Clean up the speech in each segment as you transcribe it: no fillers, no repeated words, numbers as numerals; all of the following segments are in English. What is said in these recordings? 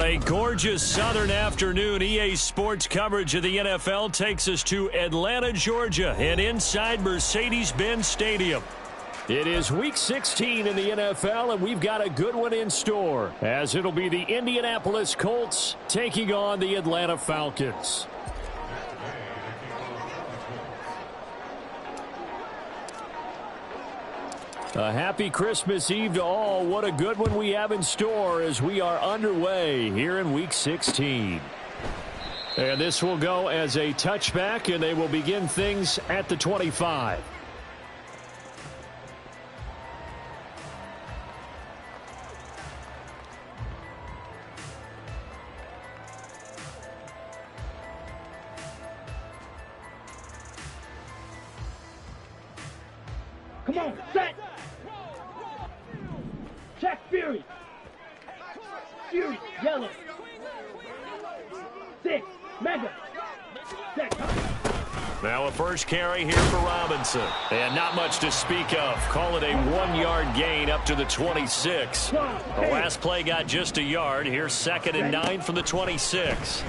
a gorgeous southern afternoon, EA Sports coverage of the NFL takes us to Atlanta, Georgia, and inside Mercedes-Benz Stadium. It is Week 16 in the NFL, and we've got a good one in store, as it'll be the Indianapolis Colts taking on the Atlanta Falcons. A happy Christmas Eve to all. What a good one we have in store as we are underway here in Week 16. And this will go as a touchback, and they will begin things at the 25. Come on, set! Check Fury! Fury, yellow! 6, mega! Set, now a first carry here for Robinson. And not much to speak of. Call it a 1-yard gain up to the 26. The last play got just a yard. Here's 2nd and 9 from the 26.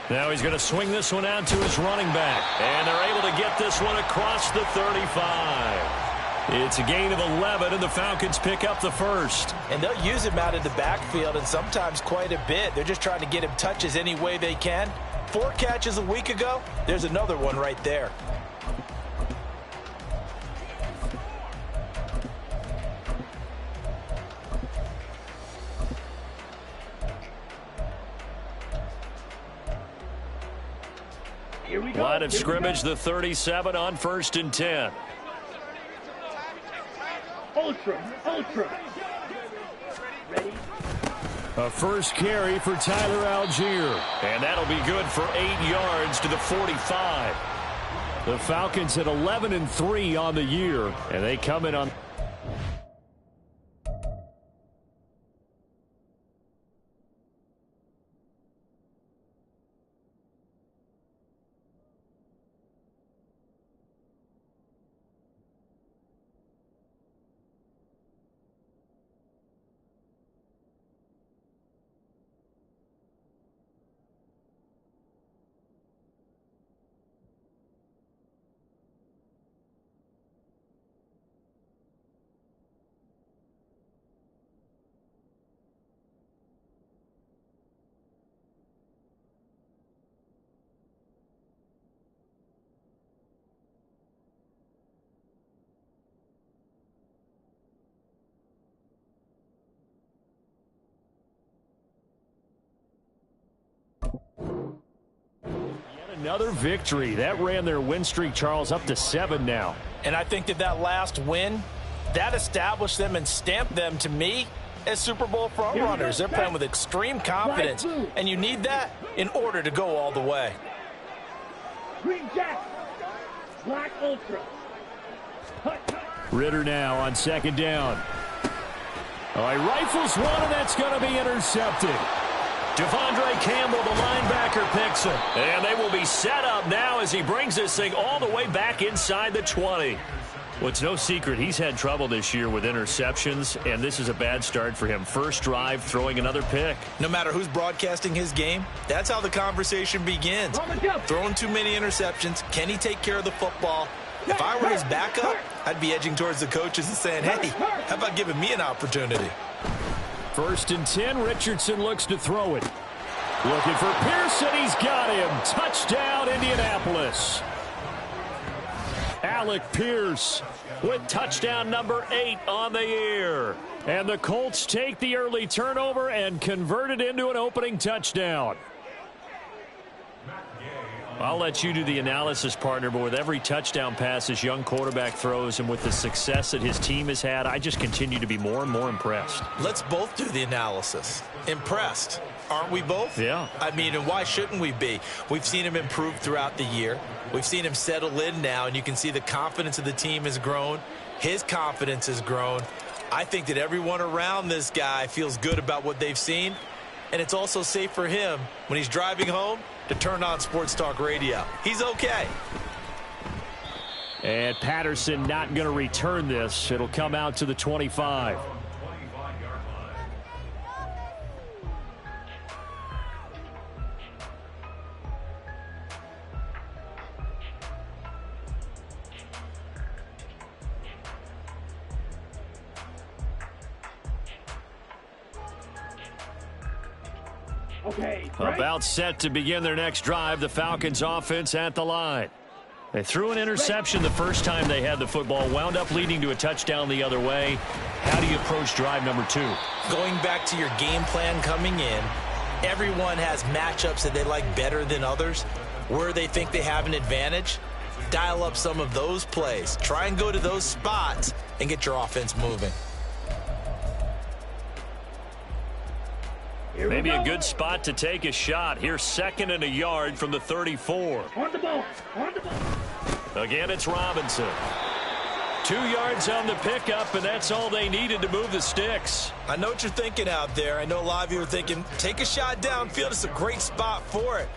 Now he's going to swing this one out to his running back. And they're able to get this one across the 35. It's a gain of 11, and the Falcons pick up the first. And they'll use him out in the backfield, and sometimes quite a bit. They're just trying to get him touches any way they can. 4 catches a week ago. There's another one right there. Here we go. Line of scrimmage, the 37 on 1st and 10. Ultra. Ready? A first carry for Tyler Algier. And that'll be good for 8 yards to the 45. The Falcons at 11-3 on the year, and they come in on... Another victory. That ran their win streak, Charles, up to 7 now. And I think that last win, that established them and stamped them, to me, as Super Bowl frontrunners. They're playing with extreme confidence, and you need that in order to go all the way. Green Jack! Black Ultra! Ritter now on 2nd down. Oh, he rifles one, and that's going to be intercepted. Devondre Campbell, the linebacker, picks it. And they will be set up now as he brings this thing all the way back inside the 20. Well, it's no secret he's had trouble this year with interceptions, and this is a bad start for him. First drive, throwing another pick. No matter who's broadcasting his game, that's how the conversation begins. Throwing too many interceptions. Can he take care of the football? If I were his backup, I'd be edging towards the coaches and saying, hey, how about giving me an opportunity? 1st and 10, Richardson looks to throw it. Looking for Pearson, he's got him. Touchdown, Indianapolis. Alec Pierce with touchdown number 8 on the year. And the Colts take the early turnover and convert it into an opening touchdown. I'll let you do the analysis, partner, but with every touchdown pass this young quarterback throws and with the success that his team has had, I just continue to be more and more impressed. Let's both do the analysis. Impressed. Aren't we both? Yeah. I mean, and why shouldn't we be? We've seen him improve throughout the year. We've seen him settle in now, and you can see the confidence of the team has grown. His confidence has grown. I think that everyone around this guy feels good about what they've seen, and it's also safe for him when he's driving home to turn on Sports Talk Radio. He's okay. And Patterson not going to return this. It'll come out to the 25. Okay. Right. About set to begin their next drive, the Falcons offense at the line. They threw an interception the first time they had the football, wound up leading to a touchdown the other way. How do you approach drive number 2? Going back to your game plan coming in, everyone has matchups that they like better than others. Where they think they have an advantage, dial up some of those plays. Try and go to those spots and get your offense moving. Maybe a good spot to take a shot. Here's 2nd and a yard from the 34. On the ball. On the ball. Again, it's Robinson. 2 yards on the pickup, and that's all they needed to move the sticks. I know what you're thinking out there. I know a lot of you are thinking, take a shot downfield. It's a great spot for it.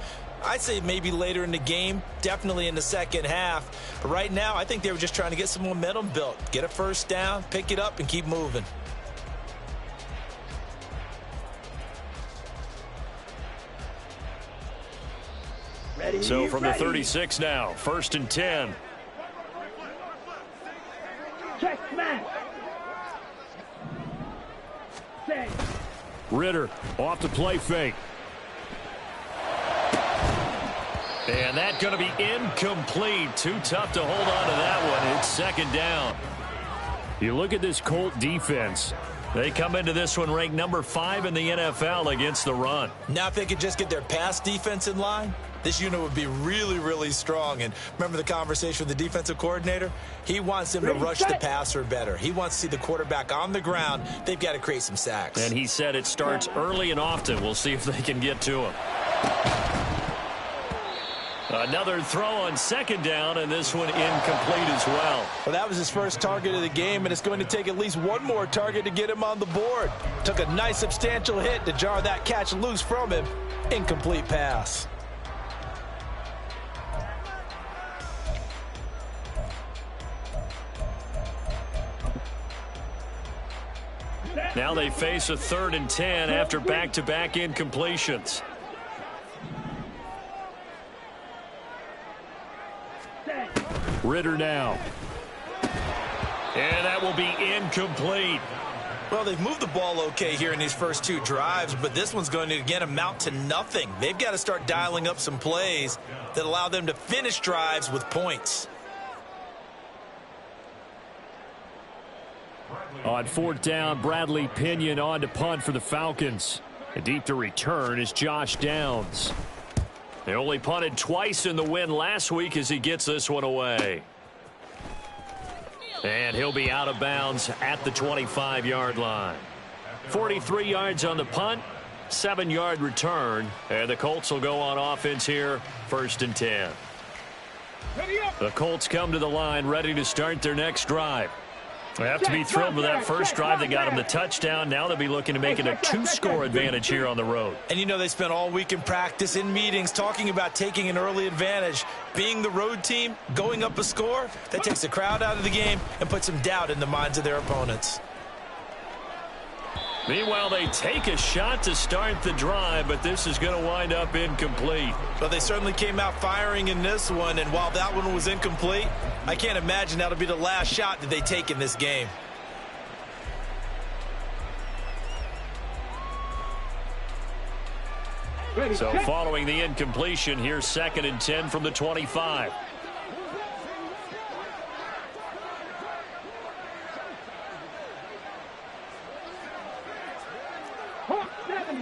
I'd say maybe later in the game, definitely in the second half. But right now, I think they were just trying to get some momentum built. Get a first down, pick it up, and keep moving. Ready. So from the Ready. 36 now, 1st and 10. Check smash. Say. Ritter off the play fake. And that's going to be incomplete. Too tough to hold on to that one. It's 2nd down. You look at this Colt defense. They come into this one ranked number 5 in the NFL against the run. Now if they could just get their pass defense in line, this unit would be really, really strong. And remember the conversation with the defensive coordinator? He wants them to rush the passer better. He wants to see the quarterback on the ground. They've got to create some sacks. And he said it starts early and often. We'll see if they can get to him. Another throw on 2nd down, and this one incomplete as well. Well, that was his first target of the game, and it's going to take at least one more target to get him on the board. Took a nice substantial hit to jar that catch loose from him. Incomplete pass. Now they face a 3rd and 10 after back-to-back incompletions. Ritter now. And that will be incomplete. Well, they've moved the ball okay here in these first 2 drives, but this one's going to, again, amount to nothing. They've got to start dialing up some plays that allow them to finish drives with points. On 4th down, Bradley Pinion on to punt for the Falcons. And deep to return is Josh Downs. They only punted twice in the win last week as he gets this one away. And he'll be out of bounds at the 25-yard line. 43 yards on the punt, 7-yard return. And the Colts will go on offense here, 1st and 10. The Colts come to the line ready to start their next drive. They have to be thrilled with that first drive that got them the touchdown. Now they'll be looking to make it a 2-score advantage here on the road. And you know they spent all week in practice, in meetings, talking about taking an early advantage. Being the road team, going up a score, that takes the crowd out of the game and puts some doubt in the minds of their opponents. Meanwhile, they take a shot to start the drive, but this is going to wind up incomplete. But they certainly came out firing in this one, and while that one was incomplete, I can't imagine that'll be the last shot that they take in this game. So following the incompletion, here's 2nd and 10 from the 25.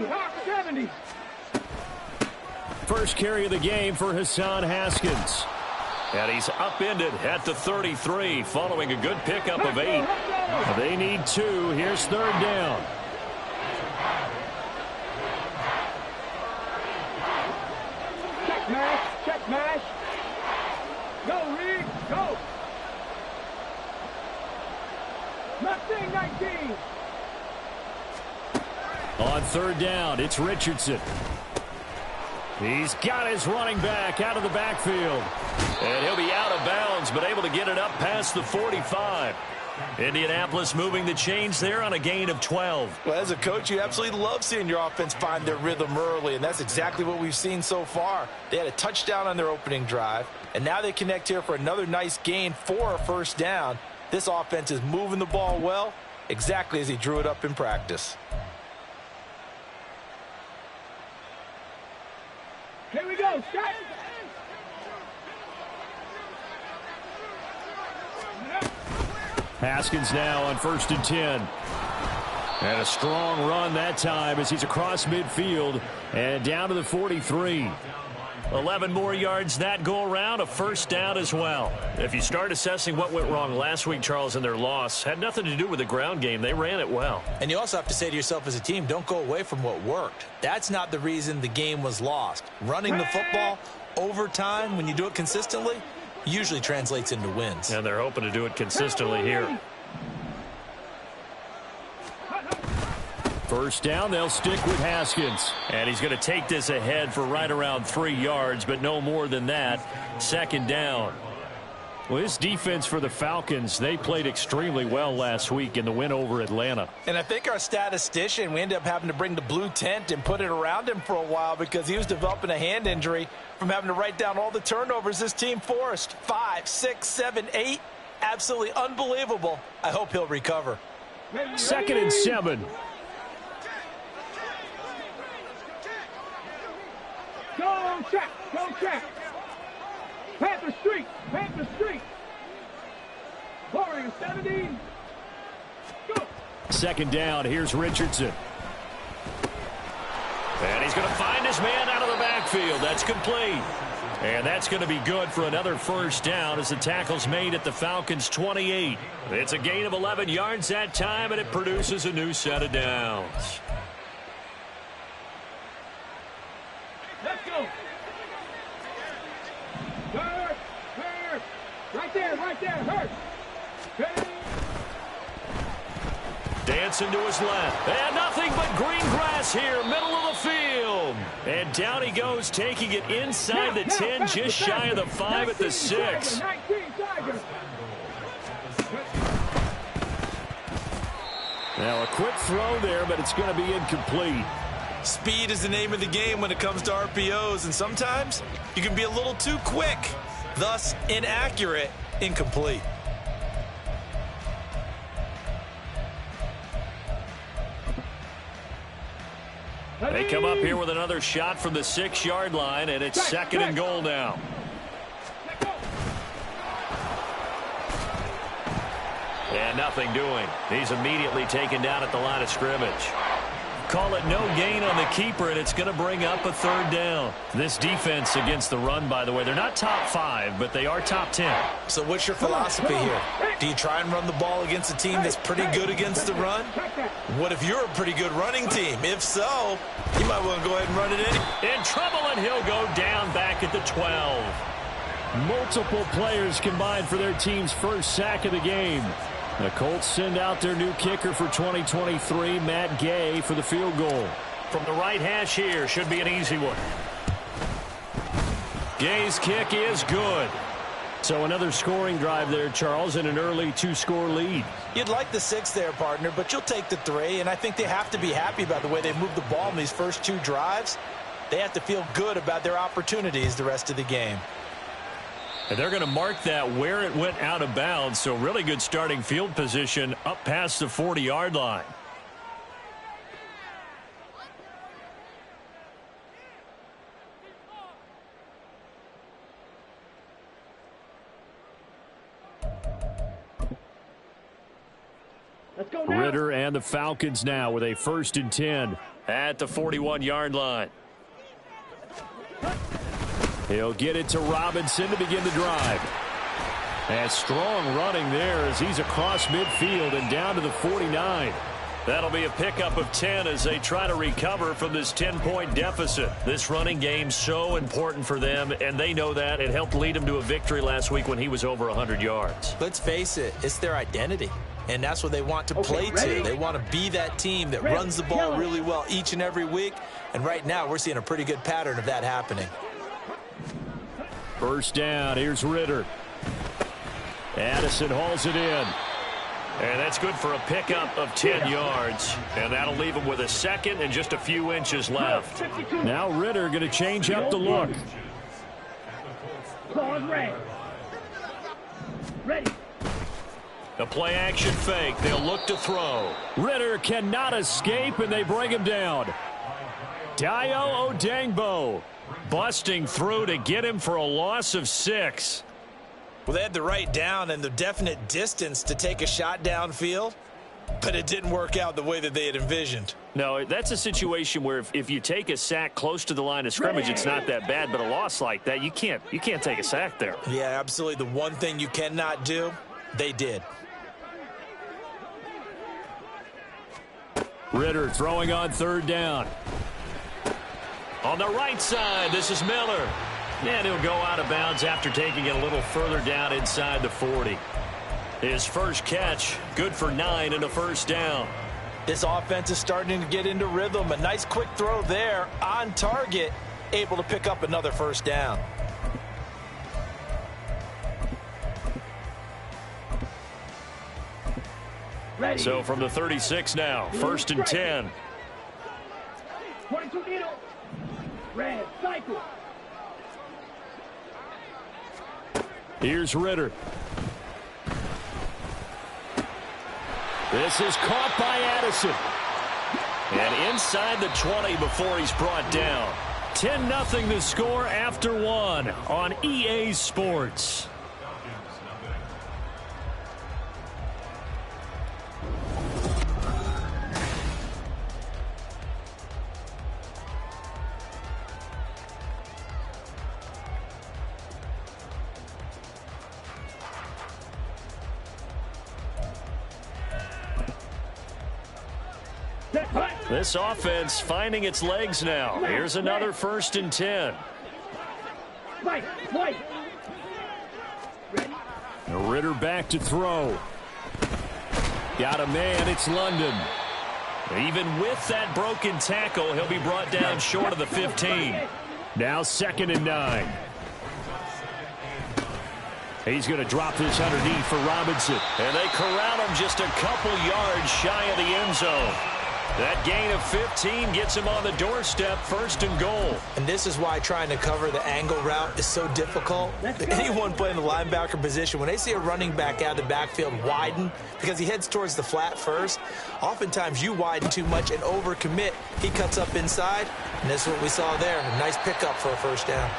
Hawk 70. First carry of the game for Hassan Haskins. And he's upended at the 33 following a good pickup of 8. They need 2. Here's 3rd down. Check mash. Check mash. Go, Reed. Go. Nothing 19. On 3rd down, it's Richardson. He's got his running back out of the backfield. And he'll be out of bounds, but able to get it up past the 45. Indianapolis moving the chains there on a gain of 12. Well, as a coach, you absolutely love seeing your offense find their rhythm early, and that's exactly what we've seen so far. They had a touchdown on their opening drive, and now they connect here for another nice gain for a 1st down. This offense is moving the ball well, exactly as he drew it up in practice. Here we go. Shot. Haskins now on 1st and 10. And a strong run that time as he's across midfield and down to the 43. 11 more yards that go around, a first down as well. If you start assessing what went wrong last week, Charles, in their loss, had nothing to do with the ground game. They ran it well. And you also have to say to yourself as a team, don't go away from what worked. That's not the reason the game was lost. Running the football over time, when you do it consistently, usually translates into wins. And they're hoping to do it consistently here. First down, they'll stick with Haskins. And he's going to take this ahead for right around 3 yards, but no more than that. 2nd down. Well, this defense for the Falcons, they played extremely well last week in the win over Atlanta. And I think our statistician, we ended up having to bring the blue tent and put it around him for a while because he was developing a hand injury from having to write down all the turnovers this team forced. 5, 6, 7, 8. Absolutely unbelievable. I hope he'll recover. 2nd and 7. Go check. Go check. Panther Street. Panther Street. Warrior 70. Go. 2nd down. Here's Richardson. And he's going to find his man out of the backfield. That's complete. And that's going to be good for another first down as the tackle's made at the Falcons' 28. It's a gain of 11 yards that time, and it produces a new set of downs. Let's go. Hurt. Hurt. Right there. Right there. Hurt. Hurt. Dancing to his left. And nothing but green grass here, middle of the field. And down he goes, taking it inside the 10, just shy of the 5 at the 6. Now a quick throw there, but it's going to be incomplete. Speed is the name of the game when it comes to RPOs, and sometimes you can be a little too quick, thus inaccurate, incomplete. They come up here with another shot from the 6-yard line, and it's 2nd and goal now. And nothing doing. He's immediately taken down at the line of scrimmage. Call it no gain on the keeper, and it's going to bring up a 3rd down. This defense against the run, by the way, they're not top 5, but they are top 10. So what's your philosophy here? Do you try and run the ball against a team that's pretty good against the run? What if you're a pretty good running team? If so, you might want to go ahead and run it in. In trouble, and he'll go down back at the 12. Multiple players combined for their team's first sack of the game. The Colts send out their new kicker for 2023, Matt Gay, for the field goal. From the right hash here, should be an easy one. Gay's kick is good. So another scoring drive there, Charles, and an early 2-score lead. You'd like the 6 there, partner, but you'll take the 3, and I think they have to be happy about the way they moved the ball in these first 2 drives. They have to feel good about their opportunities the rest of the game. And they're going to mark that where it went out of bounds, so really good starting field position up past the 40-yard line. Let's go now. Ritter and the Falcons now with a 1st and 10 at the 41-yard line. He'll get it to Robinson to begin the drive. And strong running there as he's across midfield and down to the 49. That'll be a pickup of 10 as they try to recover from this 10-point deficit. This running game so important for them, and they know that. It helped lead them to a victory last week when he was over 100 yards. Let's face it, it's their identity. And that's what they want to play to. They want to be that team that runs the ball really well each and every week. And right now we're seeing a pretty good pattern of that happening. First down, here's Ritter. Addison hauls it in. And that's good for a pickup of 10 yards. And that'll leave him with a 2nd and just a few inches left. Now Ritter going to change up the look. Ready. The play action fake. They'll look to throw. Ritter cannot escape, and they bring him down. Dayo Odangbo busting through to get him for a loss of 6. Well, they had the right down and the definite distance to take a shot downfield, but it didn't work out the way that they had envisioned. No, that's a situation where if you take a sack close to the line of scrimmage, it's not that bad, but a loss like that, you can't take a sack there. Yeah, absolutely. The one thing you cannot do, they did. Ritter throwing on 3rd down. On the right side, this is Miller. And he'll go out of bounds after taking it a little further down inside the 40. His first catch, good for 9 and a 1st down. This offense is starting to get into rhythm. A nice quick throw there on target, able to pick up another 1st down. Ready. So from the 36 now, 1st and 10. 22 needle. Red, cycle. Here's Ritter. This is caught by Addison. And inside the 20 before he's brought down. 10-0 the score after 1 on EA Sports. This offense finding its legs now. Here's another 1st and 10. Ritter back to throw. Got a man, it's London. Even with that broken tackle, he'll be brought down short of the 15. Now 2nd and 9. He's going to drop this underneath for Robinson. And they corral him just a couple yards shy of the end zone. That gain of 15 gets him on the doorstep, 1st and goal. And this is why trying to cover the angle route is so difficult. Anyone playing the linebacker position, when they see a running back out of the backfield widen, because he heads towards the flat first, oftentimes you widen too much and overcommit. He cuts up inside, and this is what we saw there. A nice pickup for a 1st down.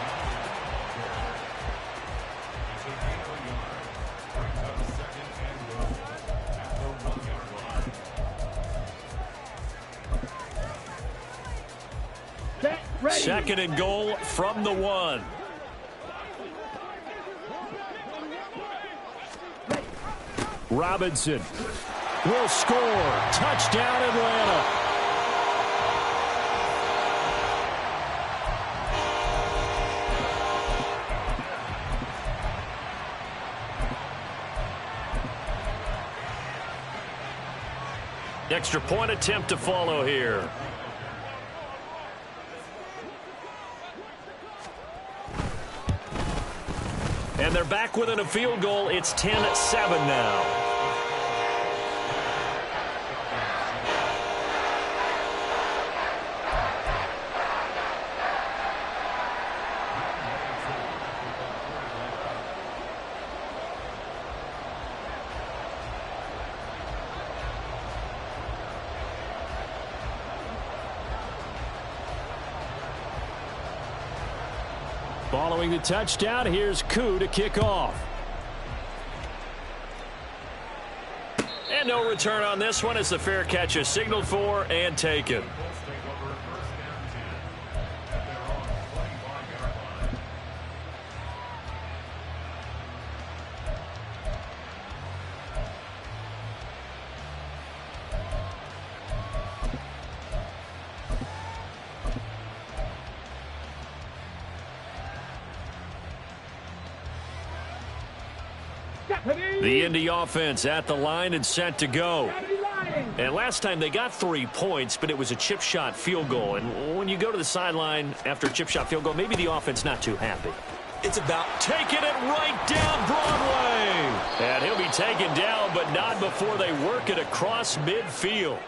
Ready. 2nd and goal from the 1. Robinson will score. Touchdown, Atlanta. Extra point attempt to follow here. And they're back within a field goal. It's 10-7 now. Following the touchdown, here's Koo to kick off. And no return on this one as the fair catch is signaled for and taken. The Indy offense at the line and set to go. And last time they got 3 points, but it was a chip shot field goal. And when you go to the sideline after a chip shot field goal, maybe the offense not too happy. It's about taking it right down Broadway. And he'll be taken down, but not before they work it across midfield.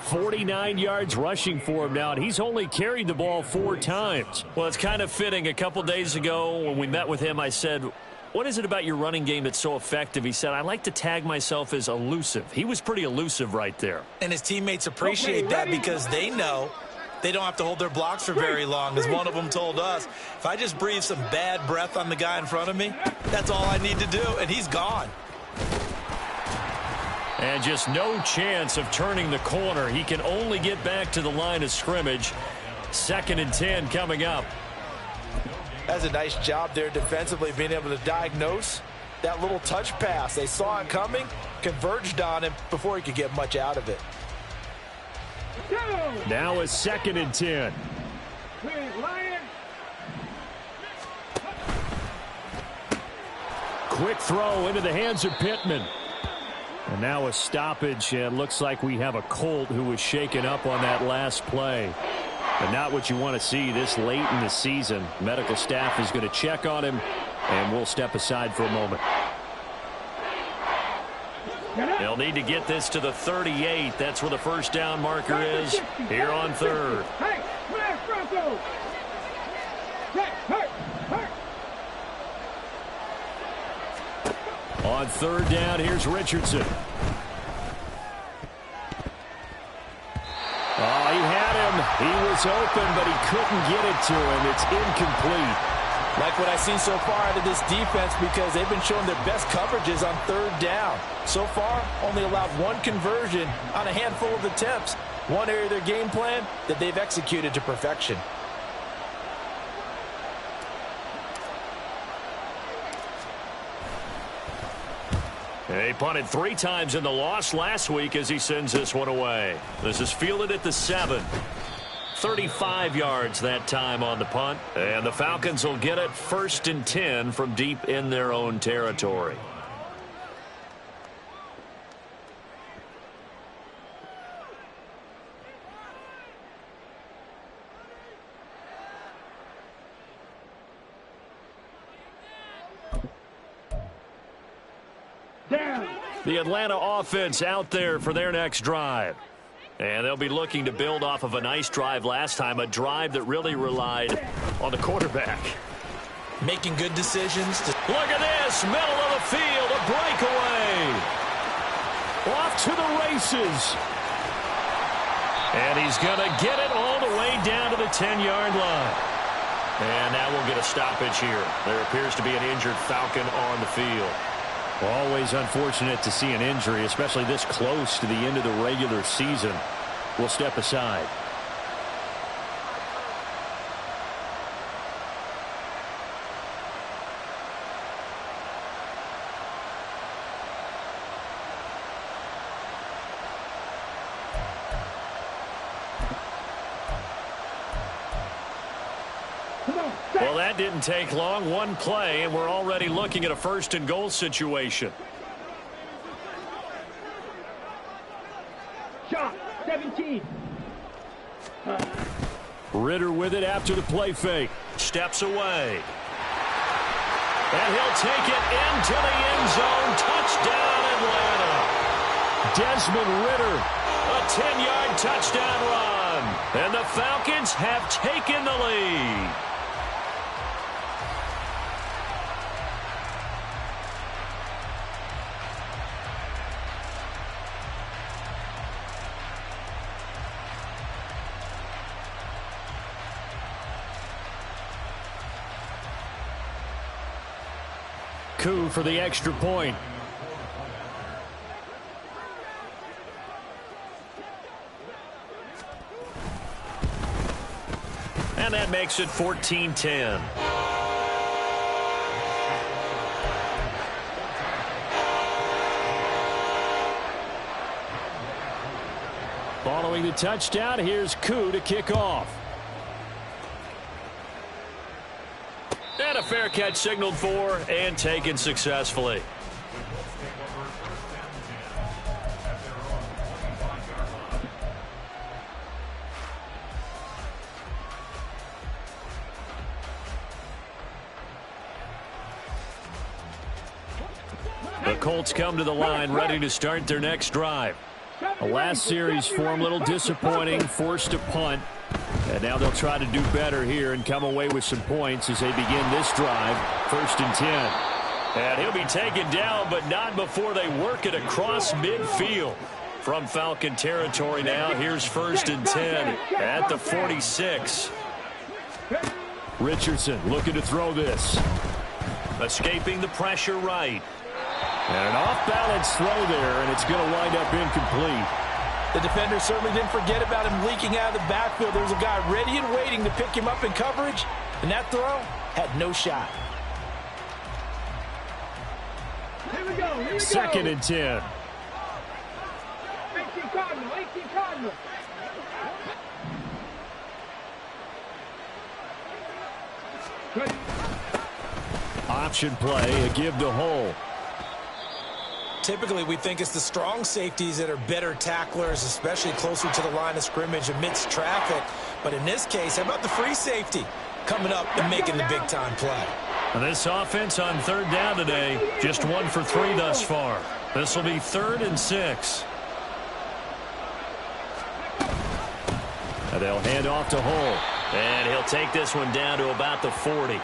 49 yards rushing for him now, and he's only carried the ball 4 times. Well, it's kind of fitting. A couple days ago when we met with him, I said, what is it about your running game that's so effective? He said, I like to tag myself as elusive. He was pretty elusive right there. And his teammates appreciate that because they know they don't have to hold their blocks for very long. As one of them told us, if I just breathe some bad breath on the guy in front of me, that's all I need to do, and he's gone. And just no chance of turning the corner. He can only get back to the line of scrimmage. 2nd and 10 coming up. That's a nice job there defensively, being able to diagnose that little touch pass. They saw it coming, converged on him before he could get much out of it. Now a 2nd and 10. Quick throw into the hands of Pittman. And now a stoppage. It looks like we have a Colt who was shaken up on that last play. But not what you want to see this late in the season. Medical staff is going to check on him, and we'll step aside for a moment. They'll need to get this to the 38. That's where the first down marker is here on 3rd. Hey, where's Bronco? On 3rd down, here's Richardson. Oh, he had him. He was open, but he couldn't get it to him. It's incomplete. Like what I've seen so far out of this defense, because they've been showing their best coverages on 3rd down. So far, only allowed 1 conversion on a handful of attempts. One area of their game plan that they've executed to perfection. He punted 3 times in the loss last week as he sends this one away. This is fielded at the 7. 35 yards that time on the punt. And the Falcons will get it 1st and 10 from deep in their own territory. The Atlanta offense out there for their next drive. And they'll be looking to build off of a nice drive last time, a drive that really relied on the quarterback. Making good decisions. Look at this, middle of the field, a breakaway. Off to the races. And he's going to get it all the way down to the 10-yard line. And now we'll get a stoppage here. There appears to be an injured Falcon on the field. Always unfortunate to see an injury, especially this close to the end of the regular season. We'll step aside. Well, that didn't take long. One play, and we're already looking at a 1st and goal situation. Shot, 17. Ritter with it after the play fake. Steps away. And he'll take it into the end zone. Touchdown, Atlanta. Desmond Ritter, a 10-yard touchdown run. And the Falcons have taken the lead. Coup for the extra point. And that makes it 14-10. Following the touchdown, here's Coup to kick off. And a fair catch signaled for and taken successfully. The Colts come to the line ready to start their next drive. The last series for them a little disappointing, forced a punt. And now they'll try to do better here and come away with some points as they begin this drive. 1st and 10. And he'll be taken down, but not before they work it across midfield. From Falcon territory now, here's 1st and 10 at the 46. Richardson looking to throw this. Escaping the pressure right. And an off-balance throw there, and it's going to wind up incomplete. The defender certainly didn't forget about him leaking out of the backfield. There was a guy ready and waiting to pick him up in coverage, and that throw had no shot. Here we go. 2nd and 10. 18 Cardinal. Option play, a give to Hull. Typically, we think it's the strong safeties that are better tacklers, especially closer to the line of scrimmage amidst traffic. But in this case, how about the free safety coming up and making the big-time play? And this offense on 3rd down today, just 1 for 3 thus far. This will be 3rd and 6. And they'll hand off to Hull. And he'll take this one down to about the 40.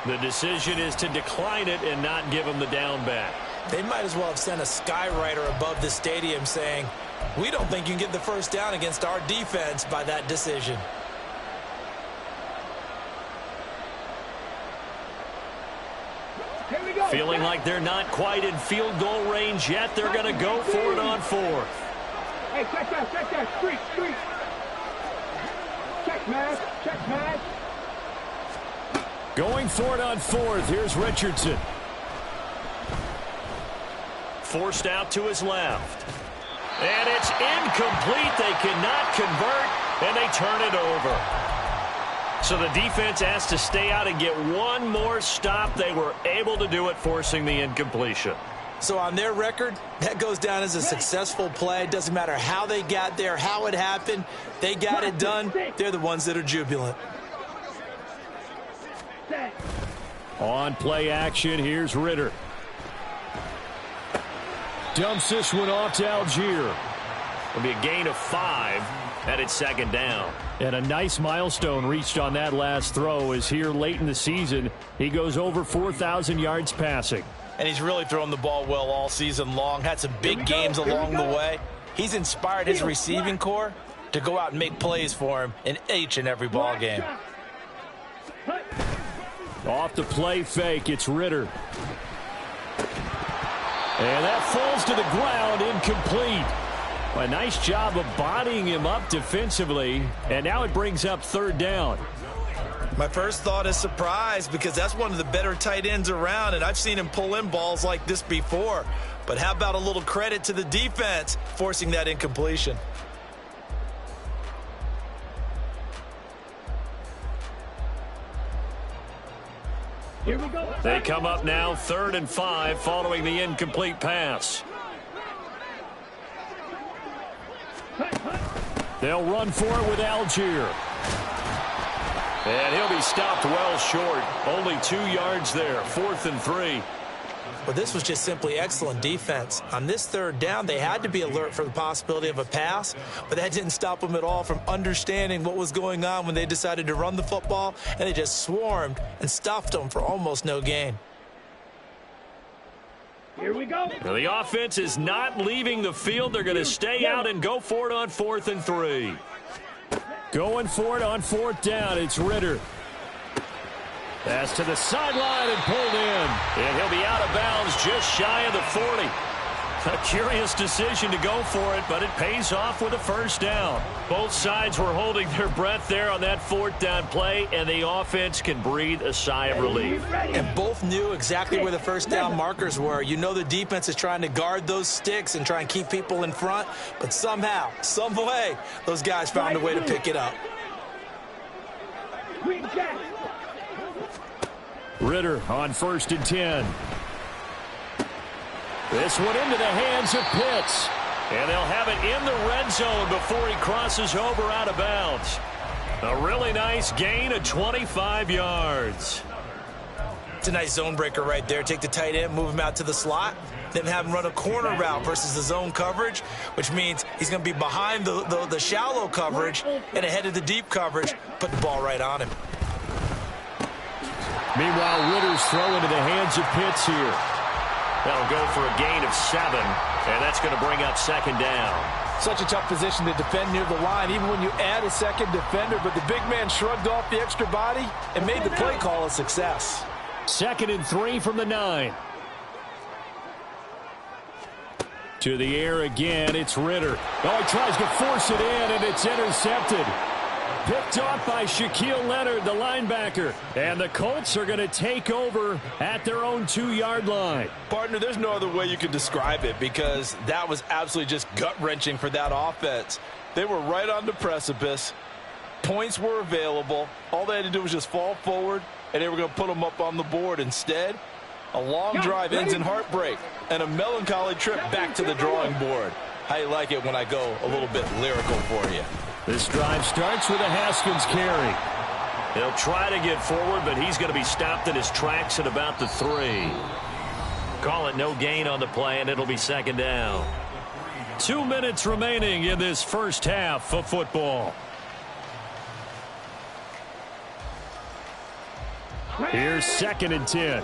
The decision is to decline it and not give him the down back. They might as well have sent a skywriter above the stadium saying, we don't think you can get the 1st down against our defense by that decision. Feeling like they're not quite in field goal range yet. They're going to go for it on 4th. Hey, check that. Street. Check, man. Going for it on 4th. Here's Richardson. Forced out to his left. And it's incomplete. They cannot convert, and they turn it over. So the defense has to stay out and get one more stop. They were able to do it, forcing the incompletion. So on their record, that goes down as a successful play. It doesn't matter how they got there, how it happened. They got it done. They're the ones that are jubilant. On play action, here's Ritter. Dumps this one off to Algier. It'll be a gain of 5 at its 2nd down. And a nice milestone reached on that last throw is here late in the season. He goes over 4,000 yards passing. And he's really thrown the ball well all season long. Had some big games along the way. He's inspired his receiving corps to go out and make plays for him in each and every ball game. Off the play fake, it's Ritter. And that falls to the ground, incomplete. A nice job of bodying him up defensively, and now it brings up 3rd down. My first thought is surprise, because that's one of the better tight ends around, and I've seen him pull in balls like this before. But how about a little credit to the defense forcing that incompletion? Here we go. They come up now 3rd and 5 following the incomplete pass. They'll run for it with Algier. And he'll be stopped well short. Only 2 yards there. 4th and 3. But this was just simply excellent defense. On this 3rd down, they had to be alert for the possibility of a pass, but that didn't stop them at all from understanding what was going on when they decided to run the football, and they just swarmed and stuffed them for almost no gain. Here we go. Now the offense is not leaving the field. They're going to stay out and go for it on 4th and 3. Going for it on 4th down, it's Ritter. Pass to the sideline and pulled in. And he'll be out of bounds just shy of the 40. A curious decision to go for it, but it pays off with a 1st down. Both sides were holding their breath there on that 4th down play, and the offense can breathe a sigh of relief. And both knew exactly where the 1st down markers were. You know the defense is trying to guard those sticks and try and keep people in front, but somehow, some way, those guys found a way to pick it up. Ritter on 1st and 10. This one into the hands of Pitts. And they'll have it in the red zone before he crosses over out of bounds. A really nice gain of 25 yards. It's a nice zone breaker right there. Take the tight end, move him out to the slot, then have him run a corner route versus the zone coverage, which means he's going to be behind the shallow coverage and ahead of the deep coverage, put the ball right on him. Meanwhile, Ritter's throw into the hands of Pitts here. They'll go for a gain of 7, and that's going to bring up second down. Such a tough position to defend near the line, even when you add a second defender, but the big man shrugged off the extra body and made the play call a success. 2nd and 3 from the 9. To the air again, it's Ritter. Oh, he tries to force it in, and it's intercepted. Picked off by Shaquille Leonard, the linebacker. And the Colts are going to take over at their own 2-yard line. Partner, there's no other way you could describe it because that was absolutely just gut-wrenching for that offense. They were right on the precipice. Points were available. All they had to do was just fall forward, and they were going to put them up on the board. Instead, a long drive ends in heartbreak and a melancholy trip back to the drawing board. How you like it when I go a little bit lyrical for you? This drive starts with a Haskins carry. He'll try to get forward, but he's going to be stopped in his tracks at about the 3. Call it no gain on the play, and it'll be second down. 2 minutes remaining in this first half of football. Here's 2nd and 10.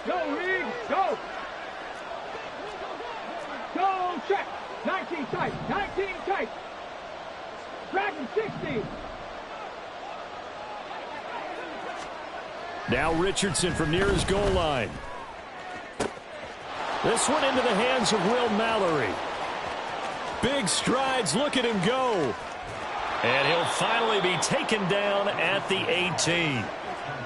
Go, Reed, go. Go, check. 19 tight, 19 tight. Dragon 60. Now Richardson from near his goal line. This one into the hands of Will Mallory. Big strides, look at him go. And he'll finally be taken down at the 18.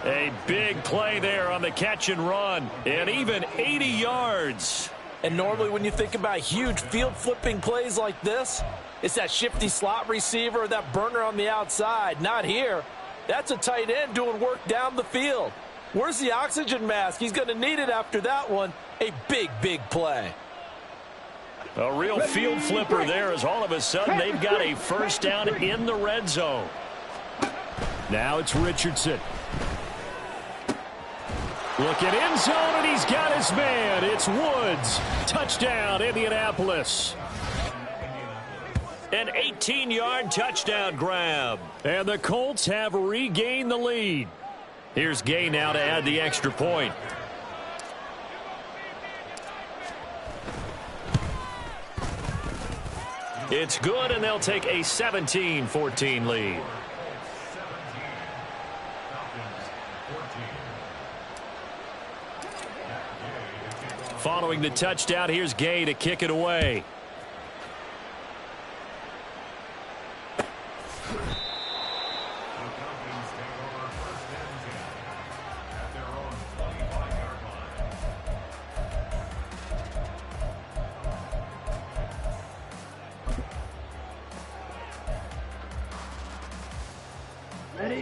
A big play there on the catch and run. And even 80 yards. And normally when you think about huge field-flipping plays like this, it's that shifty slot receiver or that burner on the outside. Not here. That's a tight end doing work down the field. Where's the oxygen mask? He's going to need it after that one. A big, big play. A real field flipper there as all of a sudden they've got a first down in the red zone. Now it's Richardson. Look at end zone, and he's got his man. It's Woods. Touchdown, Indianapolis. An 18-yard touchdown grab. And the Colts have regained the lead. Here's Gay now to add the extra point. It's good, and they'll take a 17-14 lead. Following the touchdown, here's Gay to kick it away.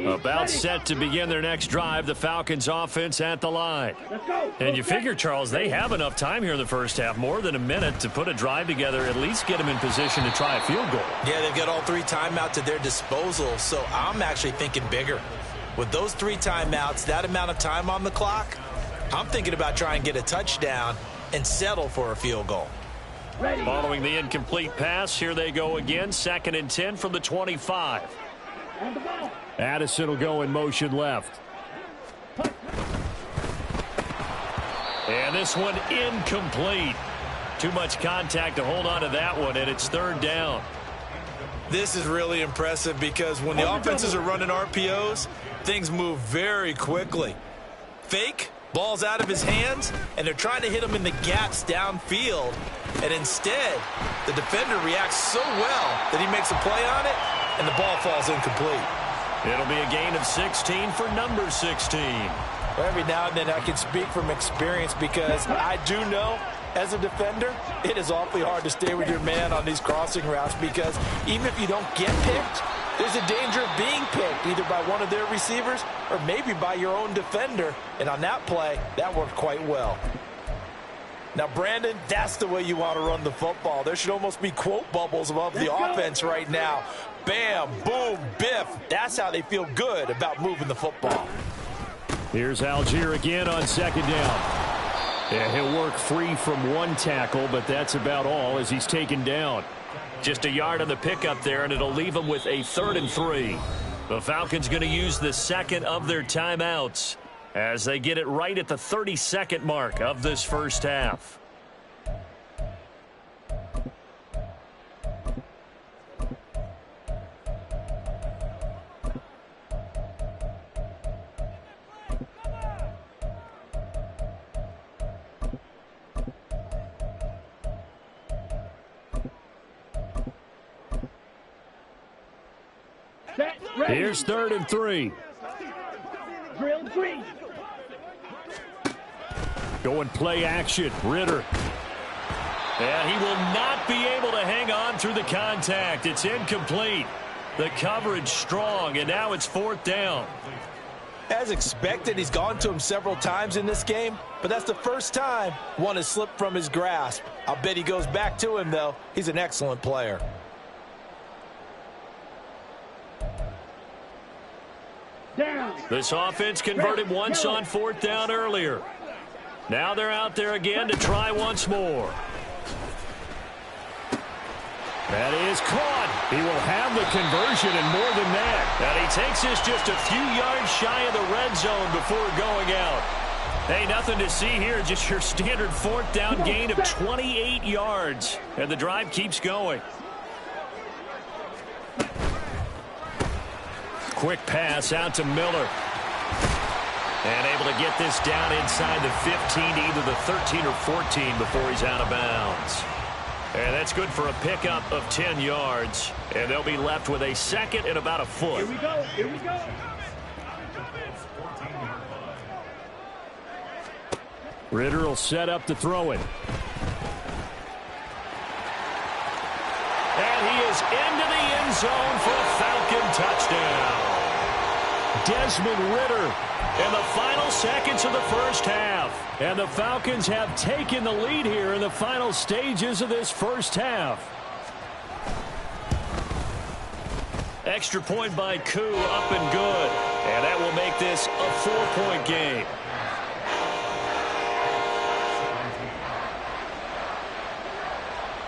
About set to begin their next drive, the Falcons offense at the line. And you figure, Charles, they have enough time here in the first half, more than a minute, to put a drive together, at least get them in position to try a field goal. Yeah, they've got all 3 timeouts at their disposal, so I'm actually thinking bigger. With those 3 timeouts, that amount of time on the clock, I'm thinking about trying to get a touchdown and settle for a field goal. Following the incomplete pass, here they go again, 2nd and 10 from the 25. Addison will go in motion left. And this one incomplete. Too much contact to hold on to that one, and it's 3rd down. This is really impressive because when the offenses are running RPOs, things move very quickly. Fake, ball's out of his hands, and they're trying to hit him in the gaps downfield. And instead, the defender reacts so well that he makes a play on it, and the ball falls incomplete. It'll be a gain of 16 for number 16. Well, every now and then I can speak from experience because I do know as a defender it is awfully hard to stay with your man on these crossing routes because even if you don't get picked, there's a danger of being picked either by one of their receivers or maybe by your own defender. And on that play, that worked quite well. Now, Brandon, that's the way you want to run the football. There should almost be quote bubbles above the offense right now. Bam, boom, biff. That's how they feel good about moving the football. Here's Algier again on 2nd down. Yeah, he'll work free from 1 tackle, but that's about all as he's taken down. Just a yard on the pickup there, and it'll leave him with a 3rd and 3. The Falcons going to use the 2nd of their timeouts. as they get it right at the 30-second mark of this first half. Here's 3rd and 3. Drill 3. Going play action. Ritter. And he will not be able to hang on through the contact. It's incomplete. The coverage strong, and now it's 4th down. As expected, he's gone to him several times in this game, but that's the first time one has slipped from his grasp. I'll bet he goes back to him, though. He's an excellent player. Down. This offense converted once on 4th down earlier. Now they're out there again to try once more. That is caught. He will have the conversion and more than that. And he takes this just a few yards shy of the red zone before going out. Hey, nothing to see here, just your standard 4th down gain of 28 yards. And the drive keeps going. Quick pass out to Miller. And able to get this down inside the 15 to either the 13 or 14 before he's out of bounds. And that's good for a pickup of 10 yards. And they'll be left with a 2nd and about a foot. Here we go. Here we go. Ritter will set up to throw it. And he is into the end zone for a Falcon touchdown. Desmond Ritter in the final seconds of the first half. And the Falcons have taken the lead here in the final stages of this first half. Extra point by Koo, up and good. And that will make this a 4-point game.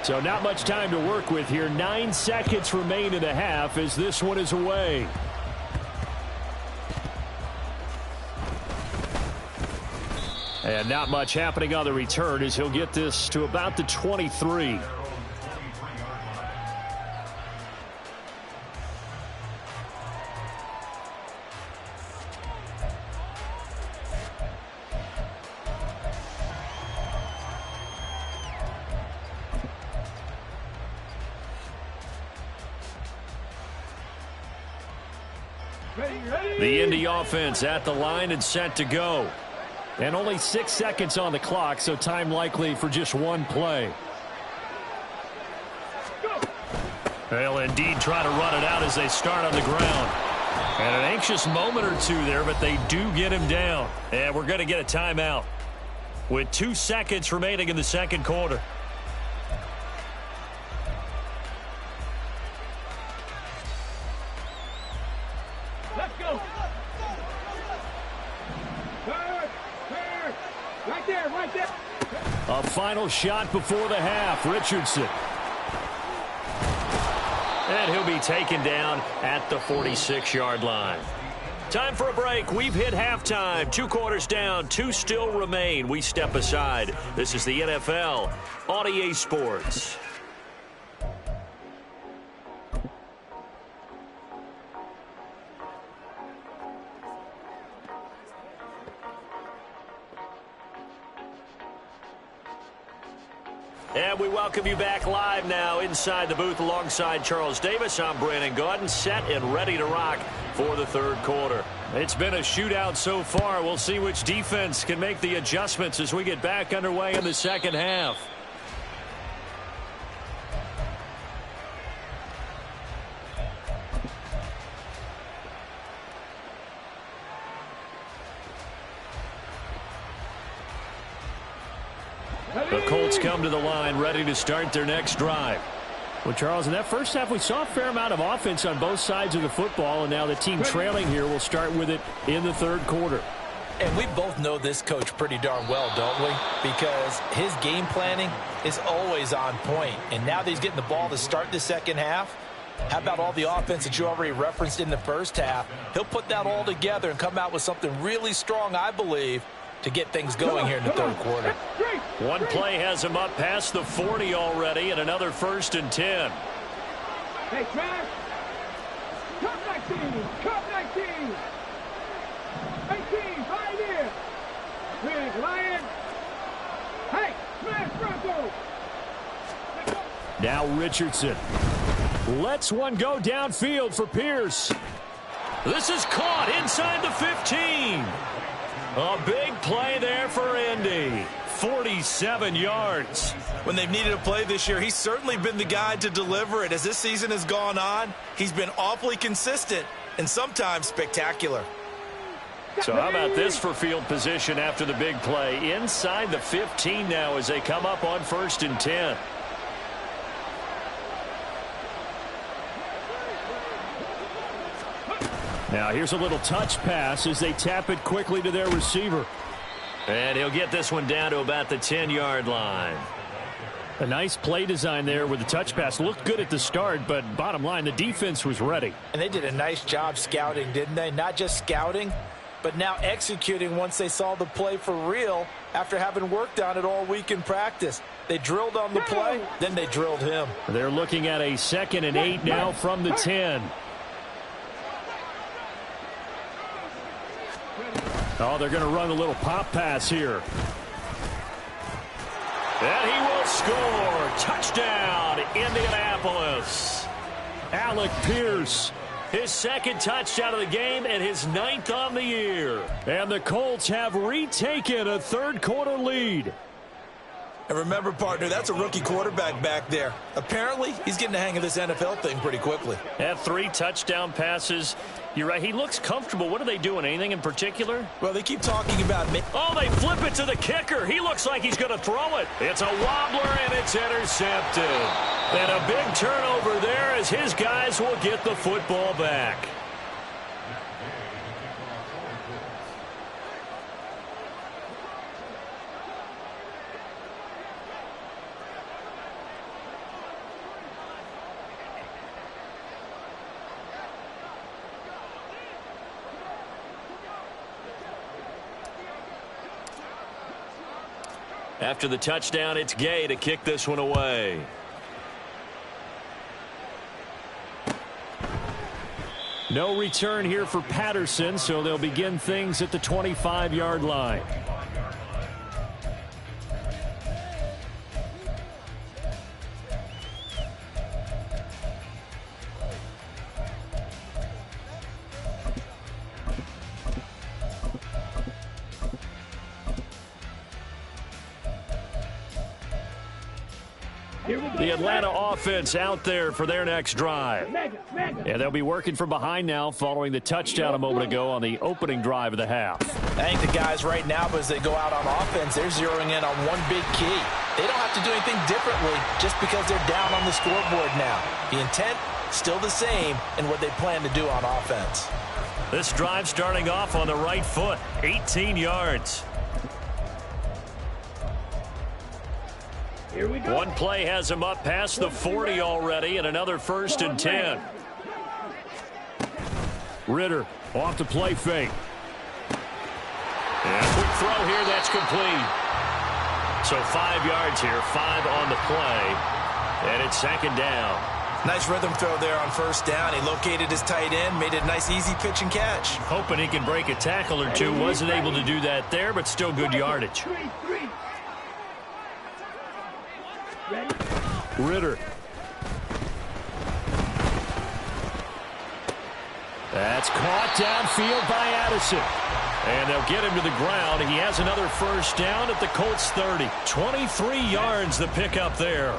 So not much time to work with here. 9 seconds remain in the half as this one is away. And not much happening on the return as he'll get this to about the 23. The Indy offense at the line and set to go. And only 6 seconds on the clock, so time likely for just one play. They'll indeed try to run it out as they start on the ground. And an anxious moment or two there, but they do get him down. And we're going to get a timeout with 2 seconds remaining in the second quarter. Let's go. Right there, right there. A final shot before the half. Richardson. And he'll be taken down at the 46-yard line. Time for a break. We've hit halftime. 2 quarters down, 2 still remain. We step aside. This is the NFL on EA Sports. And we welcome you back live now inside the booth alongside Charles Davis. I'm Brandon Gaudin, set and ready to rock for the third quarter. It's been a shootout so far. We'll see which defense can make the adjustments as we get back underway in the second half. The Colts come to the line ready to start their next drive. Well, Charles, in that first half, we saw a fair amount of offense on both sides of the football, and now the team trailing here will start with it in the third quarter. And we both know this coach pretty darn well, don't we? Because his game planning is always on point. And now that he's getting the ball to start the second half, How about all the offense that you already referenced in the first half? He'll put that all together and come out with something really strong, I believe, to get things going here in the third quarter. One play has him up past the 40 already, and another 1st and 10. Hey, Trav. Cut 19. Cut 19. 18. Pioneer. Big Lion. Hey, smash Bronco. Now Richardson lets one go downfield for Pierce. This is caught inside the 15. A big play there for Indy. 47 yards. When they've needed a play this year, he's certainly been the guy to deliver it. As this season has gone on, he's been awfully consistent and sometimes spectacular. So how about this for field position after the big play? Inside the 15 now as they come up on 1st and 10. Now here's a little touch pass as they tap it quickly to their receiver. And he'll get this one down to about the 10-yard line. A nice play design there with the touch pass. Looked good at the start, but bottom line, the defense was ready. And they did a nice job scouting, didn't they? Not just scouting, but now executing once they saw the play for real after having worked on it all week in practice. They drilled on the play, then they drilled him. They're looking at a 2nd and 8 now from the 10. Oh, they're going to run a little pop pass here. And he will score. Touchdown, Indianapolis. Alec Pierce. His 2nd touchdown of the game and his 9th on the year. And the Colts have retaken a third-quarter lead. And remember, partner, that's a rookie quarterback back there. Apparently, he's getting the hang of this NFL thing pretty quickly. Had 3 touchdown passes. You're right, he looks comfortable. What are they doing? Anything in particular? Well, they keep talking about me. Oh, they flip it to the kicker. He looks like he's going to throw it. It's a wobbler, and it's intercepted. And a big turnover there as his guys will get the football back. After the touchdown, it's Gay to kick this one away. No return here for Patterson, so they'll begin things at the 25-yard line. The Atlanta offense out there for their next drive. And they'll be working from behind now following the touchdown a moment ago on the opening drive of the half. I think the guys right now, as they go out on offense, they're zeroing in on one big key. They don't have to do anything differently just because they're down on the scoreboard now. The intent, still the same in what they plan to do on offense. This drive starting off on the right foot, 18 yards. Here we go. One play has him up past the 40 already, and another 1st and 10. Ritter off the play fake. And a quick throw here, that's complete. So 5 yards here, 5 on the play, and it's 2nd down. Nice rhythm throw there on 1st down. He located his tight end, made it a nice easy pitch and catch. Hoping he can break a tackle or two. Wasn't able to do that there, but still good yardage. Ritter. That's caught downfield by Addison. And they'll get him to the ground. He has another 1st down at the Colts 30. 23 yards the pickup there.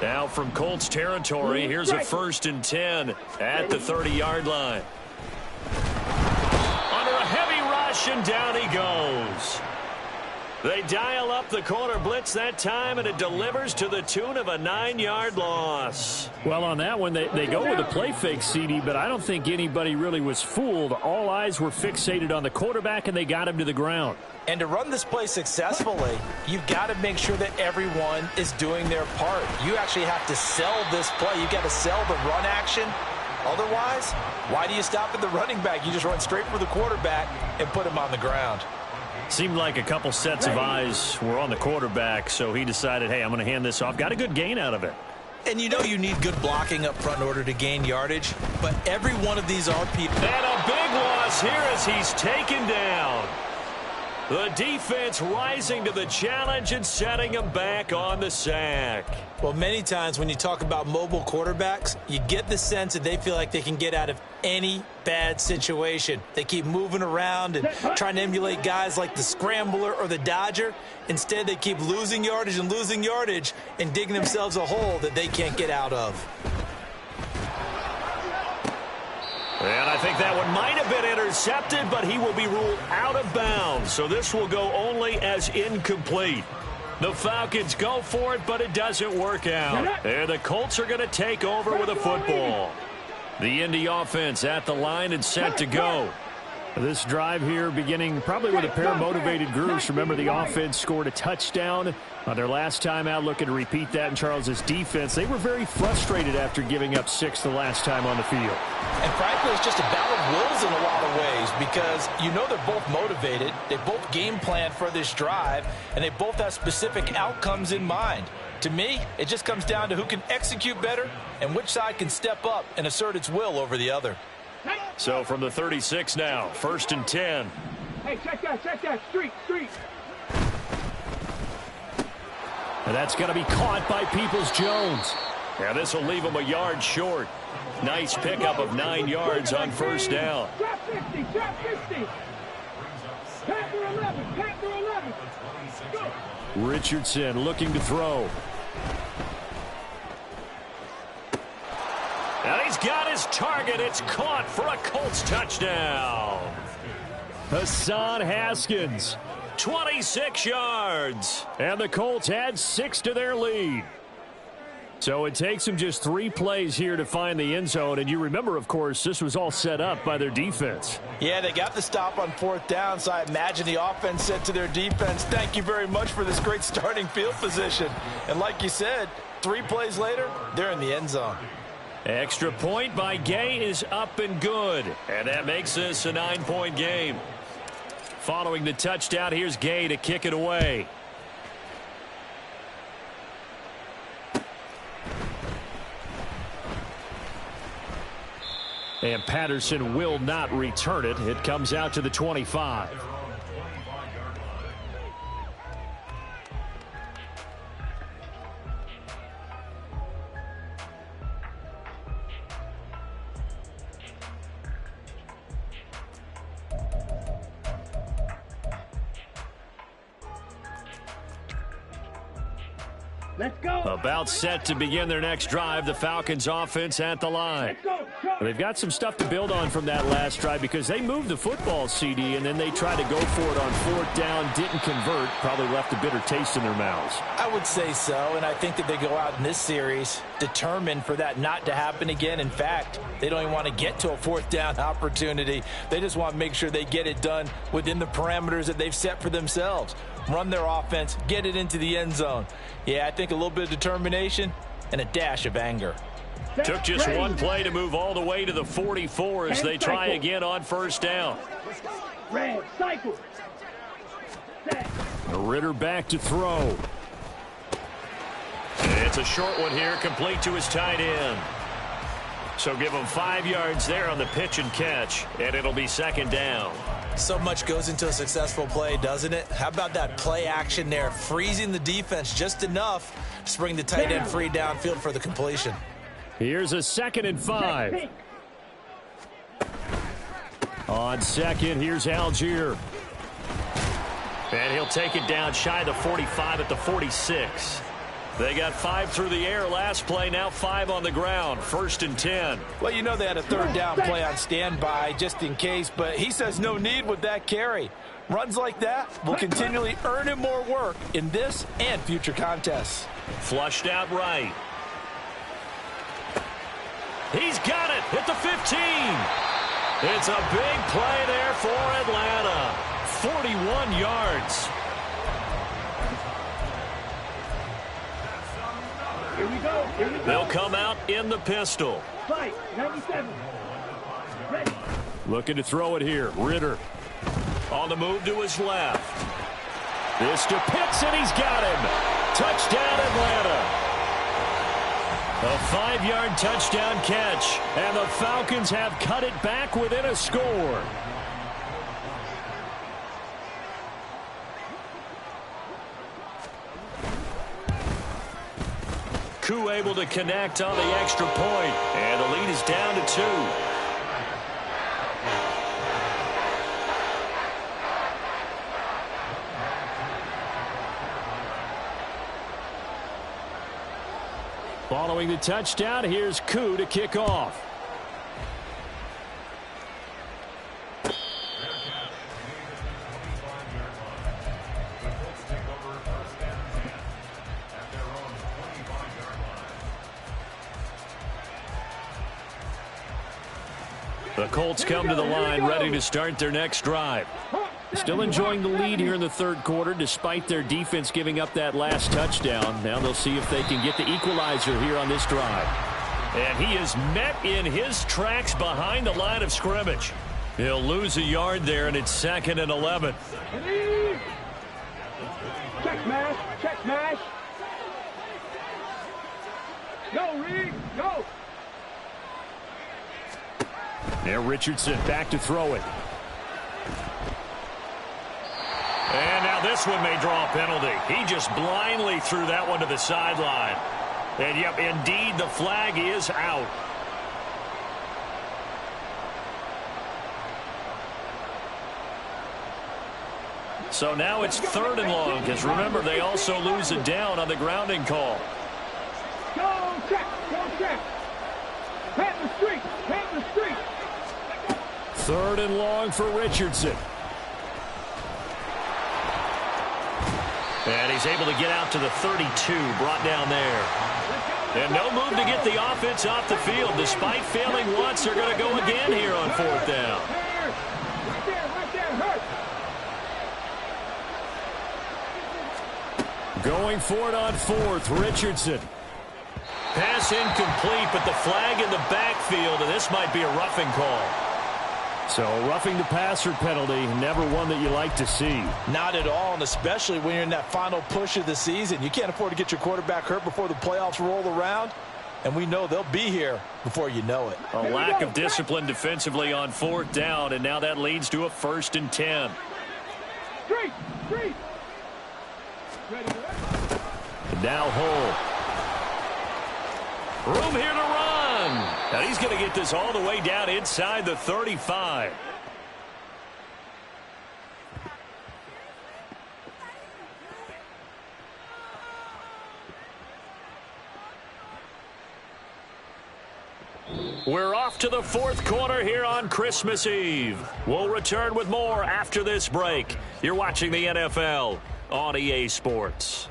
Now from Colts territory, here's a 1st and 10 at the 30-yard line. Under a heavy rush, and down he goes. They dial up the corner blitz that time, and it delivers to the tune of a 9-yard loss. Well, on that one, they go with a play fake, CD, but I don't think anybody really was fooled. All eyes were fixated on the quarterback, and they got him to the ground. And to run this play successfully, you've got to make sure that everyone is doing their part. You actually have to sell this play. You've got to sell the run action. Otherwise, why do you stop at the running back? You just run straight for the quarterback and put him on the ground. Seemed like a couple sets of eyes were on the quarterback, so he decided, hey, I'm going to hand this off. Got a good gain out of it. And you know you need good blocking up front in order to gain yardage, but every one of these RP... And a big loss here as he's taken down. The defense rising to the challenge and setting him back on the sack. Well, many times when you talk about mobile quarterbacks, you get the sense that they feel like they can get out of any bad situation. They keep moving around and trying to emulate guys like the Scrambler or the Dodger. Instead, they keep losing yardage and digging themselves a hole that they can't get out of. And I think that one might have been intercepted, but he will be ruled out of bounds. So this will go only as incomplete. The Falcons go for it, but it doesn't work out. And the Colts are going to take over with a football. The Indy offense at the line and set to go. This drive here beginning probably with a pair of motivated groups. Remember, the offense scored a touchdown on their last time out, looking to repeat that in Charles's defense. They were very frustrated after giving up 6 the last time on the field. And frankly, it's just a battle of wills in a lot of ways because you know they're both motivated. They both game plan for this drive, and they both have specific outcomes in mind. To me, it just comes down to who can execute better and which side can step up and assert its will over the other. So from the 36 now, 1st and 10. Hey, check that. Street. And that's going to be caught by Peoples-Jones. Yeah, this will leave him a yard short. Nice pickup of 9 yards on 1st down. Drop 50. Panther 11. Go. Richardson looking to throw. And he's got his target. It's caught for a Colts touchdown. Hassan Haskins. 26 yards. And the Colts add 6 to their lead. So it takes them just 3 plays here to find the end zone. And you remember, of course, this was all set up by their defense. Yeah, they got the stop on 4th down, so I imagine the offense said to their defense, thank you very much for this great starting field position. And like you said, 3 plays later, they're in the end zone. Extra point by Gay is up and good. And that makes this a 9-point game. Following the touchdown, here's Gay to kick it away. And Patterson will not return it. It comes out to the 25. Let's go. About set to begin their next drive, the Falcons offense at the line. They've got some stuff to build on from that last drive because they moved the football, CD, and then they tried to go for it on 4th down, didn't convert, probably left a bitter taste in their mouths. I would say so, and I think that they go out in this series determined for that not to happen again. In fact, they don't even want to get to a 4th down opportunity. They just want to make sure they get it done within the parameters that they've set for themselves. Run their offense, get it into the end zone. Yeah, I think a little bit of determination and a dash of anger. Took just 1 play to move all the way to the 44 as they try again on 1st down. Red, cycle. Ritter back to throw. It's a short one here, complete to his tight end. So give him 5 yards there on the pitch and catch, and it'll be 2nd down. So much goes into a successful play, doesn't it? How about that play action there, freezing the defense just enough to bring the tight end free downfield for the completion. Here's a 2nd and 5. On 2nd, here's Algier. And he'll take it down shy of the 45 at the 46. They got 5 through the air last play, now 5 on the ground. 1st and 10. Well, you know they had a 3rd down play on standby just in case, but he says no need with that carry. Runs like that will continually earn him more work in this and future contests. Flushed out right. He's got it at the 15. It's a big play there for Atlanta. 41 yards. Here we go. Here we go. They'll come out in the pistol. Fight. 97. Ready. Looking to throw it here. Ritter. On the move to his left. This to Pitts, and he's got him. Touchdown, Atlanta. A 5-yard touchdown catch, and the Falcons have cut it back within a score. Koo able to connect on the extra point, and the lead is down to 2. Following the touchdown, here's Koo to kick off. The Colts come to the line, ready to start their next drive. Still enjoying the lead here in the 3rd quarter, despite their defense giving up that last touchdown. Now they'll see if they can get the equalizer here on this drive. And he is met in his tracks behind the line of scrimmage. He'll lose a yard there, and it's 2nd and 11. Check smash. Check smash. Go, Reed. Go. Now Richardson back to throw it. And now this one may draw a penalty. He just blindly threw that one to the sideline. And, yep, indeed, the flag is out. So now it's 3rd and long, because remember, they also lose it down on the grounding call. Go check. Go check. Pat the street. Pat the street. 3rd and long for Richardson. And he's able to get out to the 32, brought down there. And no move to get the offense off the field. Despite failing once, they're going to go again here on 4th down. Right there, hurt. Going for it on 4th, Richardson. Pass incomplete, but the flag in the backfield, and this might be a roughing call. So roughing the passer penalty, never one that you like to see. Not at all, and especially when you're in that final push of the season. You can't afford to get your quarterback hurt before the playoffs roll around, and we know they'll be here before you know it. A lack of discipline defensively on 4th down, and now that leads to a 1st and 10. Street. Now Hull. Room here to run. Now he's going to get this all the way down inside the 35. We're off to the 4th quarter here on Christmas Eve. We'll return with more after this break. You're watching the NFL on EA Sports.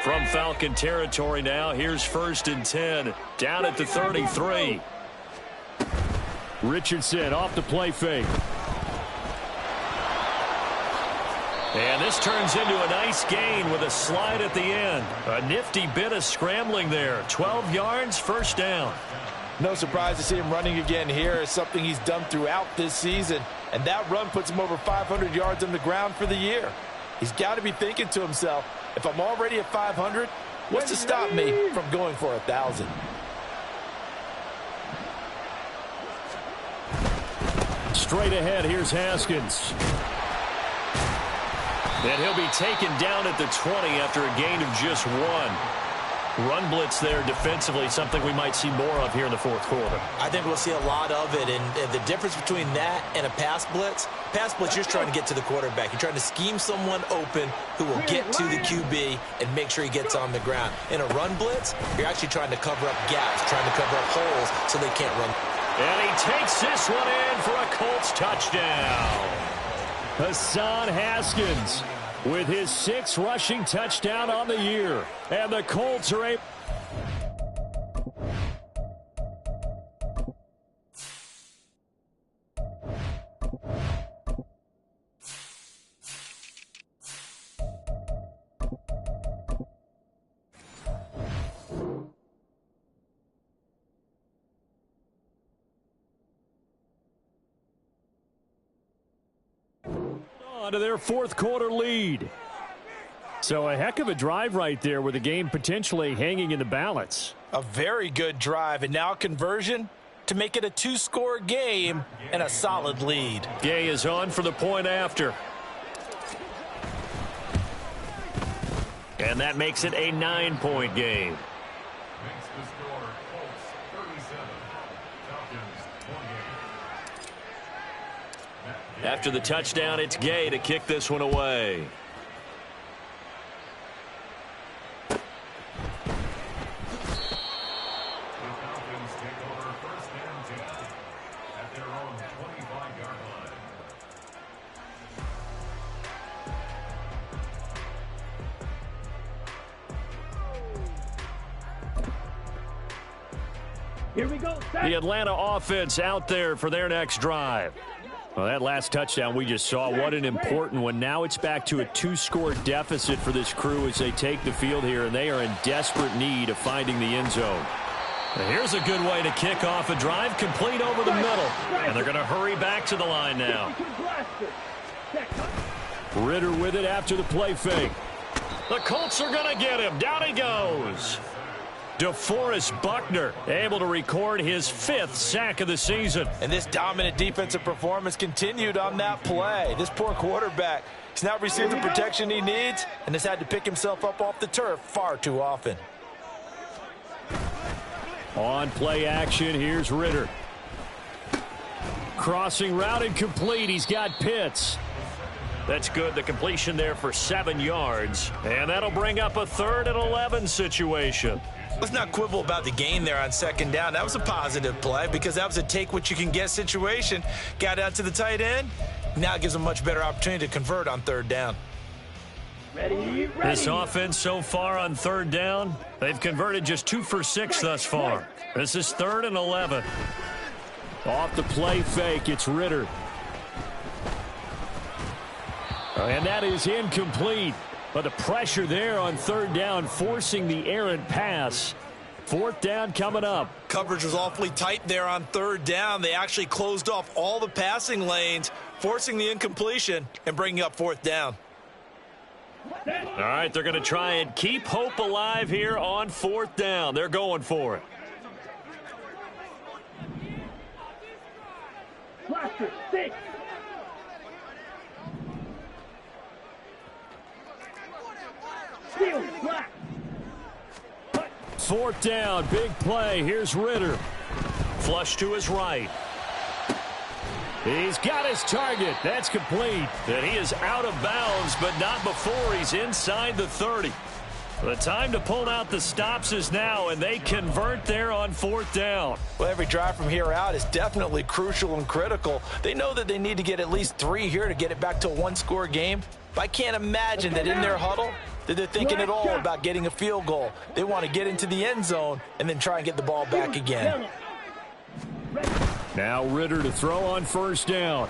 From Falcon territory now, here's 1st and 10, down at the 33. Richardson off the play fake. And this turns into a nice gain with a slide at the end. A nifty bit of scrambling there. 12 yards, 1st down. No surprise to see him running again here. It's something he's done throughout this season, and that run puts him over 500 yards on the ground for the year. He's got to be thinking to himself, if I'm already at 500, what's to stop me from going for 1,000? Straight ahead, here's Haskins. And he'll be taken down at the 20 after a gain of just 1. Run blitz there defensively, something we might see more of here in the fourth quarter. I think we'll see a lot of it, and the difference between that and a pass blitz, you're trying to get to the quarterback. You're trying to scheme someone open who will get to the QB and make sure he gets on the ground. In a run blitz, you're actually trying to cover up gaps, trying to cover up holes so they can't run. And he takes this one in for a Colts touchdown. Hassan Haskins with his 6th rushing touchdown on the year. And the Colts are able... to their fourth quarter lead. So a heck of a drive right there with the game potentially hanging in the balance. A very good drive, and now conversion to make it a 2-score game and a solid lead. Gay is on for the point after. And that makes it a 9-point game. After the touchdown, it's Gay to kick this one away. Here we go. The Atlanta offense out there for their next drive. Well, that last touchdown we just saw, what an important one. Now it's back to a 2-score deficit for this crew as they take the field here, and they are in desperate need of finding the end zone. And here's a good way to kick off a drive, complete over the middle. And they're going to hurry back to the line now. Ritter with it after the play fake. The Colts are going to get him. Down he goes. DeForest Buckner able to record his 5th sack of the season. And this dominant defensive performance continued on that play. This poor quarterback, he's not received the protection he needs and has had to pick himself up off the turf far too often. On play action, here's Ritter. Crossing route incomplete. He's got Pitts. That's good. The completion there for 7 yards. And that'll bring up a 3rd and 11 situation. Let's not quibble about the gain there on 2nd down. That was a positive play because that was a take-what-you-can-get situation. Got out to the tight end. Now it gives them a much better opportunity to convert on 3rd down. Ready. This offense so far on 3rd down, they've converted just 2 for 6 thus far. This is 3rd and 11. Off the play fake, it's Ritter. And that is incomplete. But the pressure there on 3rd down, forcing the errant pass. 4th down coming up. Coverage was awfully tight there on 3rd down. They actually closed off all the passing lanes, forcing the incompletion and bringing up 4th down. All right, they're going to try and keep hope alive here on 4th down. They're going for it. Cluster 6. 4th down, big play. Here's Ritter. Flush to his right. He's got his target. That's complete. And he is out of bounds, but not before he's inside the 30. The time to pull out the stops is now, and they convert there on 4th down. Well, every drive from here out is definitely crucial and critical. They know that they need to get at least 3 here to get it back to a 1-score game. But I can't imagine that in their huddle that they're thinking at all about getting a field goal. They want to get into the end zone and then try and get the ball back again. Now Ritter to throw on 1st down.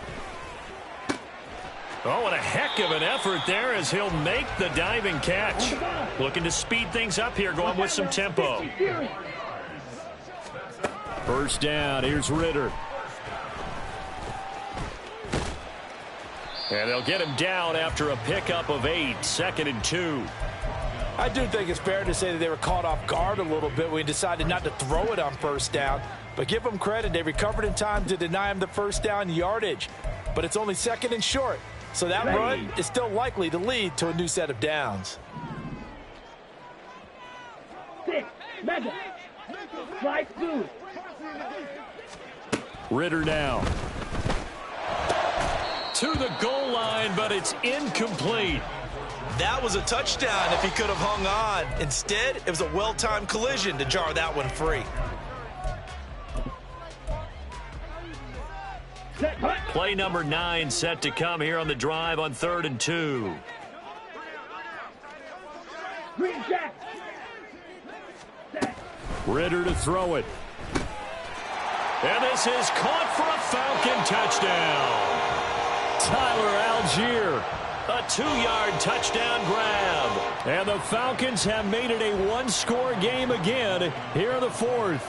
Oh, and a heck of an effort there as he'll make the diving catch. Looking to speed things up here, going with some tempo. 1st down, here's Ritter. And they'll get him down after a pickup of 8, 2nd and 2. I do think it's fair to say that they were caught off guard a little bit when we decided not to throw it on 1st down. But give them credit. They recovered in time to deny him the first down yardage. But it's only 2nd and short. So that run is still likely to lead to a new set of downs. 6, mega, slide 2. Ritter now. To the goal line, but it's incomplete. That was a touchdown if he could have hung on. Instead, it was a well-timed collision to jar that one free. Play number 9 set to come here on the drive on 3rd and 2. Green jack. Ritter to throw it. And this is caught for a Falcon touchdown. Tyler Algier. A 2-yard touchdown grab. And the Falcons have made it a one-score game again here in the 4th.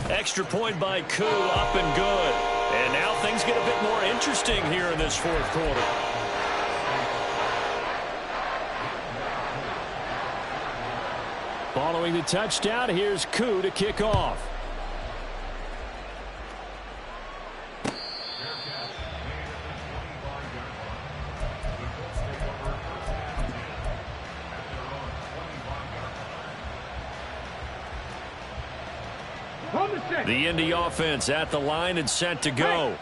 Extra point by Koo, up and good. And now things get a bit more interesting here in this 4th quarter. Following the touchdown, here's Koo to kick off. The Indy offense at the line and set to go.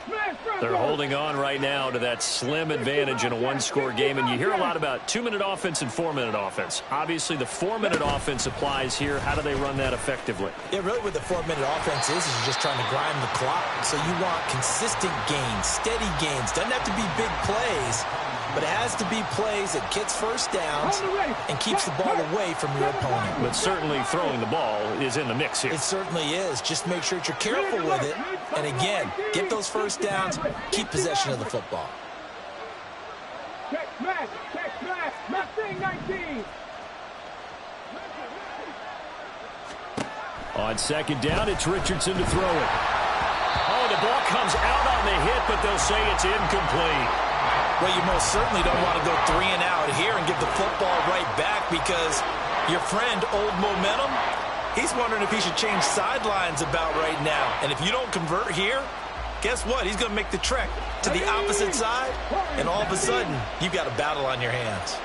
They're holding on right now to that slim advantage in a one-score game. And you hear a lot about 2-minute offense and 4-minute offense. Obviously, the 4-minute offense applies here. How do they run that effectively? Yeah, really what the 4-minute offense is you're just trying to grind the clock. So you want consistent gains, steady gains. Doesn't have to be big plays, but it has to be plays that gets first downs and keeps the ball away from your opponent. But certainly throwing the ball is in the mix here. It certainly is. Just make sure that you're careful with it. And again, get those first downs, keep possession of the football. Check smash, Mustang 19. On 2nd down, it's Richardson to throw it. Oh, the ball comes out on the hit, but they'll say it's incomplete. Well, you most certainly don't want to go 3 and out here and give the football right back because your friend, Old Momentum, he's wondering if he should change sidelines about right now. And if you don't convert here, guess what? He's going to make the trek to the opposite side, and all of a sudden, you've got a battle on your hands.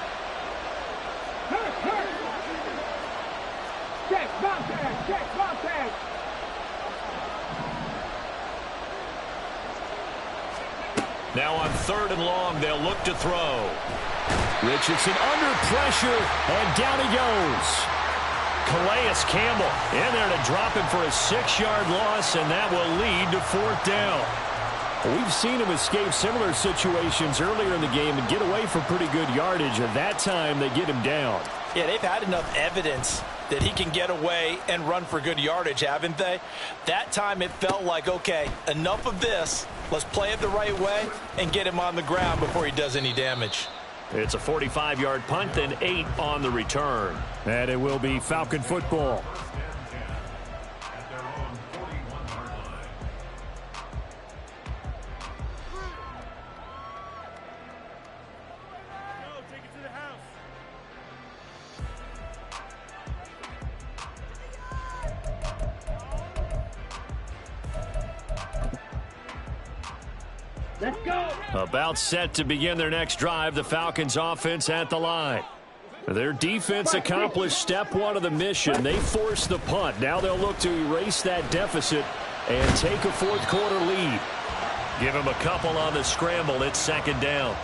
Check, bounce tag. Now on 3rd and long, they'll look to throw. Richardson under pressure, and down he goes. Calais Campbell in there to drop him for a 6-yard loss, and that will lead to 4th down. We've seen him escape similar situations earlier in the game and get away from pretty good yardage, and that time they get him down. Yeah, they've had enough evidence that he can get away and run for good yardage, haven't they? That time it felt like, okay, enough of this. Let's play it the right way and get him on the ground before he does any damage. It's a 45-yard punt, then 8 on the return. And it will be Falcon football. Let's go. About set to begin their next drive, the Falcons offense at the line. Their defense accomplished step 1 of the mission. They forced the punt. Now they'll look to erase that deficit and take a 4th quarter lead. Give him a couple on the scramble. It's 2nd down.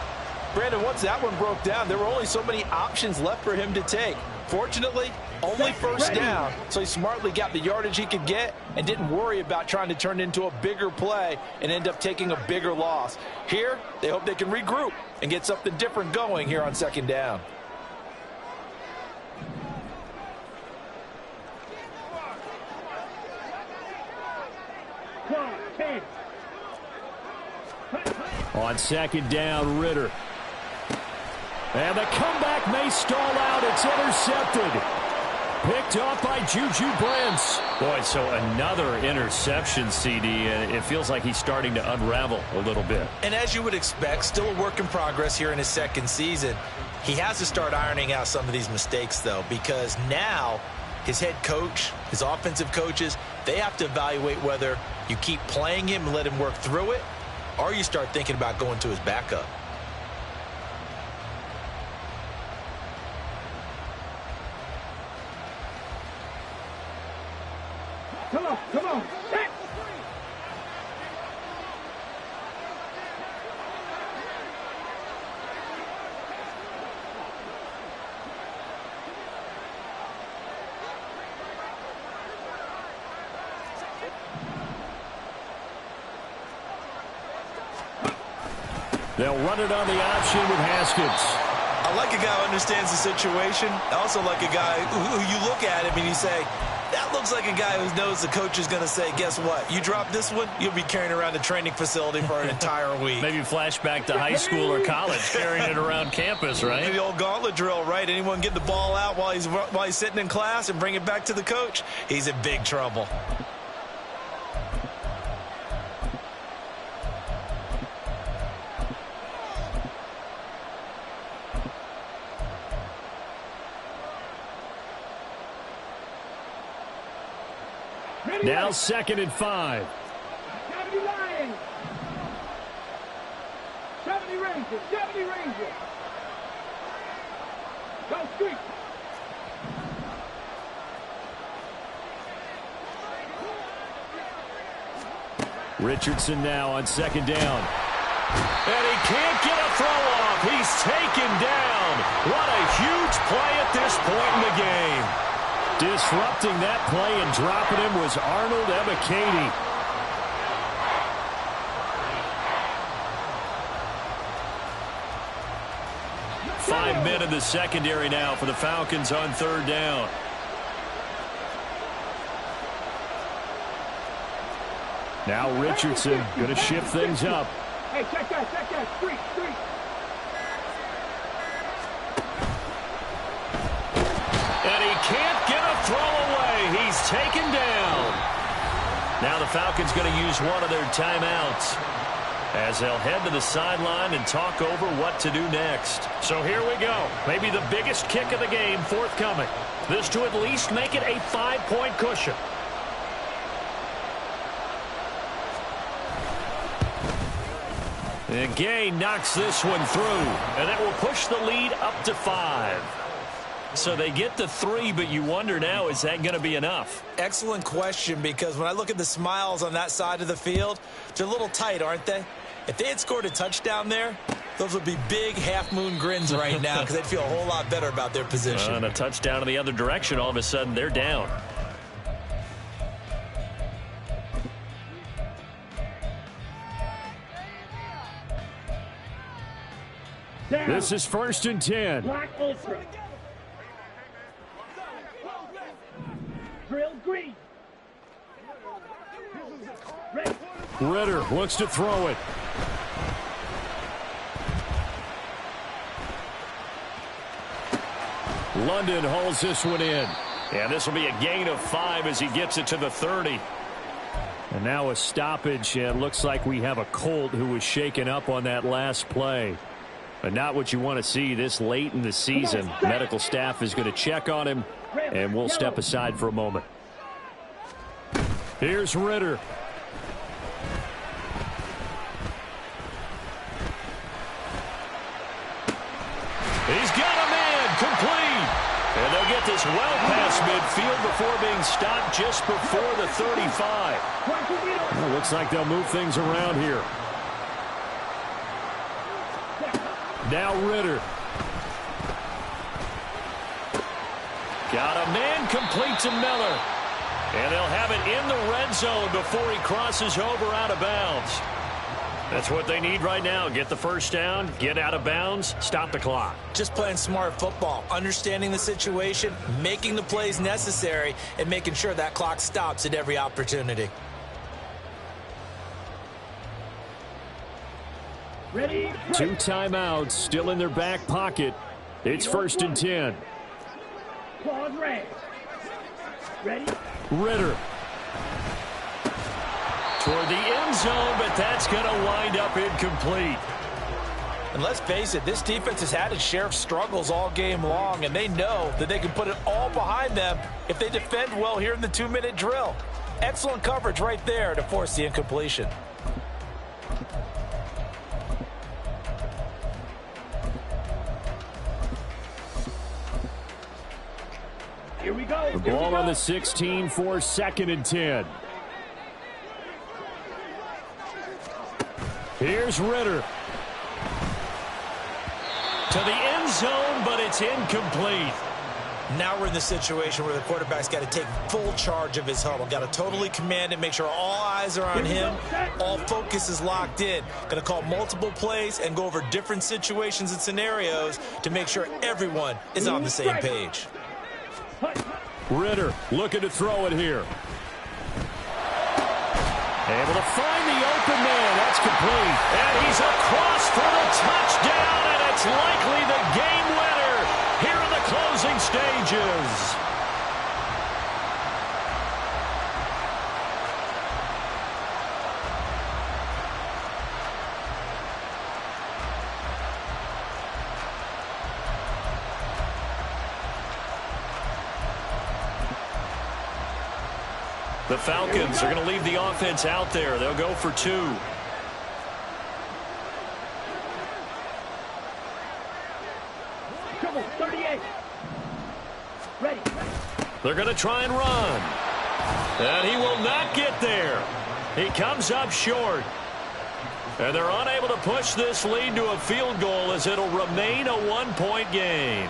Brandon, once that one broke down, there were only so many options left for him to take. Fortunately, only 1st down, so he smartly got the yardage he could get and didn't worry about trying to turn it into a bigger play and end up taking a bigger loss. Here, they hope they can regroup and get something different going here on 2nd down. On 2nd down, Ritter. And the comeback may stall out. It's intercepted. Picked off by Juju Brents. Boy, so another interception, CD, and it feels like he's starting to unravel a little bit. And as you would expect, still a work in progress here in his 2nd season. He has to start ironing out some of these mistakes, though, because now his head coach, his offensive coaches, they have to evaluate whether you keep playing him and let him work through it, or you start thinking about going to his backup. Come on, come on. Set. They'll run it on the option with Haskins. I like a guy who understands the situation. I also like a guy who you look at him and you say, that looks like a guy who knows the coach is going to say, guess what? You drop this one, you'll be carrying around the training facility for an entire week. Maybe flashback to high school or college, carrying it around campus, right? The old gauntlet drill, right? Anyone get the ball out while he's sitting in class and bring it back to the coach? He's in big trouble. Now 2nd and 5. 70 Lions. 70 Rangers. 70 Rangers. Go street. Richardson now on 2nd down. And he can't get a throw off. He's taken down. What a huge play at this point in the game. Disrupting that play and dropping him was Arnold Ebiketie. Five men in the secondary now for the Falcons on 3rd down. Now Richardson going to shift things up. Hey, check that. Street. And he can't get a throw away. He's taken down. Now the Falcons going to use one of their timeouts as they'll head to the sideline and talk over what to do next. So here we go. Maybe the biggest kick of the game forthcoming. This to at least make it a 5-point cushion. And Gay knocks this one through, and that will push the lead up to 5. So they get to 3, but you wonder now, is that going to be enough? Excellent question, because when I look at the smiles on that side of the field, they're a little tight, aren't they? If they had scored a touchdown there, those would be big half-moon grins right now because they'd feel a whole lot better about their position. And a touchdown in the other direction, all of a sudden they're down. This is 1st and 10. Black Ultra. Drill green. Red. Ritter looks to throw it. London hauls this one in. And this will be a gain of 5 as he gets it to the 30. And now a stoppage, and looks like we have a Colt who was shaken up on that last play. But not what you want to see this late in the season. Medical staff is going to check on him, and we'll step aside for a moment. Here's Ritter. He's got a man complete. And they'll get this well past midfield before being stopped just before the 35. Well, looks like they'll move things around here. Now Ritter. Got a man complete to Miller. And they'll have it in the red zone before he crosses over out of bounds. That's what they need right now. Get the first down, get out of bounds, stop the clock. Just playing smart football, understanding the situation, making the plays necessary, and making sure that clock stops at every opportunity. Ready? 2 timeouts still in their back pocket. It's 1st and 10. Pause red. Ready? Ritter. Toward the end zone, but that's going to wind up incomplete. And let's face it, this defense has had its share of struggles all game long, and they know that they can put it all behind them if they defend well here in the 2-minute drill. Excellent coverage right there to force the incompletion. Here we go. The ball on the 16 for 2nd and 10. Here's Ritter. To the end zone, but it's incomplete. Now we're in the situation where the quarterback's got to take full charge of his huddle. Got to totally command it, make sure all eyes are on him. All focus is locked in. Going to call multiple plays and go over different situations and scenarios to make sure everyone is on the same page. Ritter looking to throw it here. Able to find the open man. That's complete. And he's across for the touchdown, and it's likely the game winner here in the closing stages. The Falcons are going to leave the offense out there. They'll go for 2. Come on, 38. Ready. They're going to try and run. And he will not get there. He comes up short. And they're unable to push this lead to a field goal as it'll remain a 1-point game.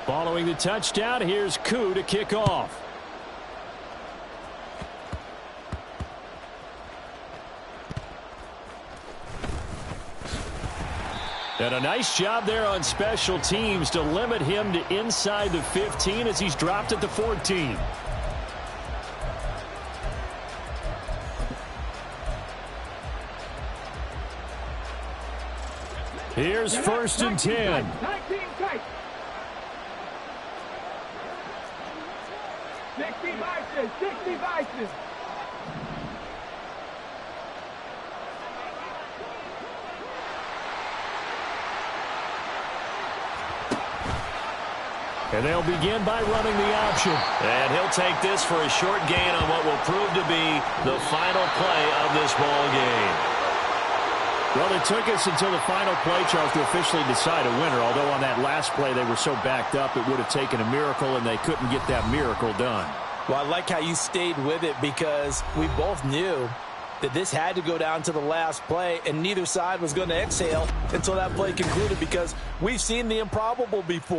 Following the touchdown, here's Koo to kick off. And a nice job there on special teams to limit him to inside the 15 as he's dropped at the 14. Here's 1st and 10. 19 tight. 60 vices, 60 vices. And they'll begin by running the option. And he'll take this for a short gain on what will prove to be the final play of this ball game. Well, it took us until the final play, Charles, to officially decide a winner. Although on that last play they were so backed up, it would have taken a miracle, and they couldn't get that miracle done. Well, I like how you stayed with it because we both knew that this had to go down to the last play, and neither side was going to exhale until that play concluded because we've seen the improbable before.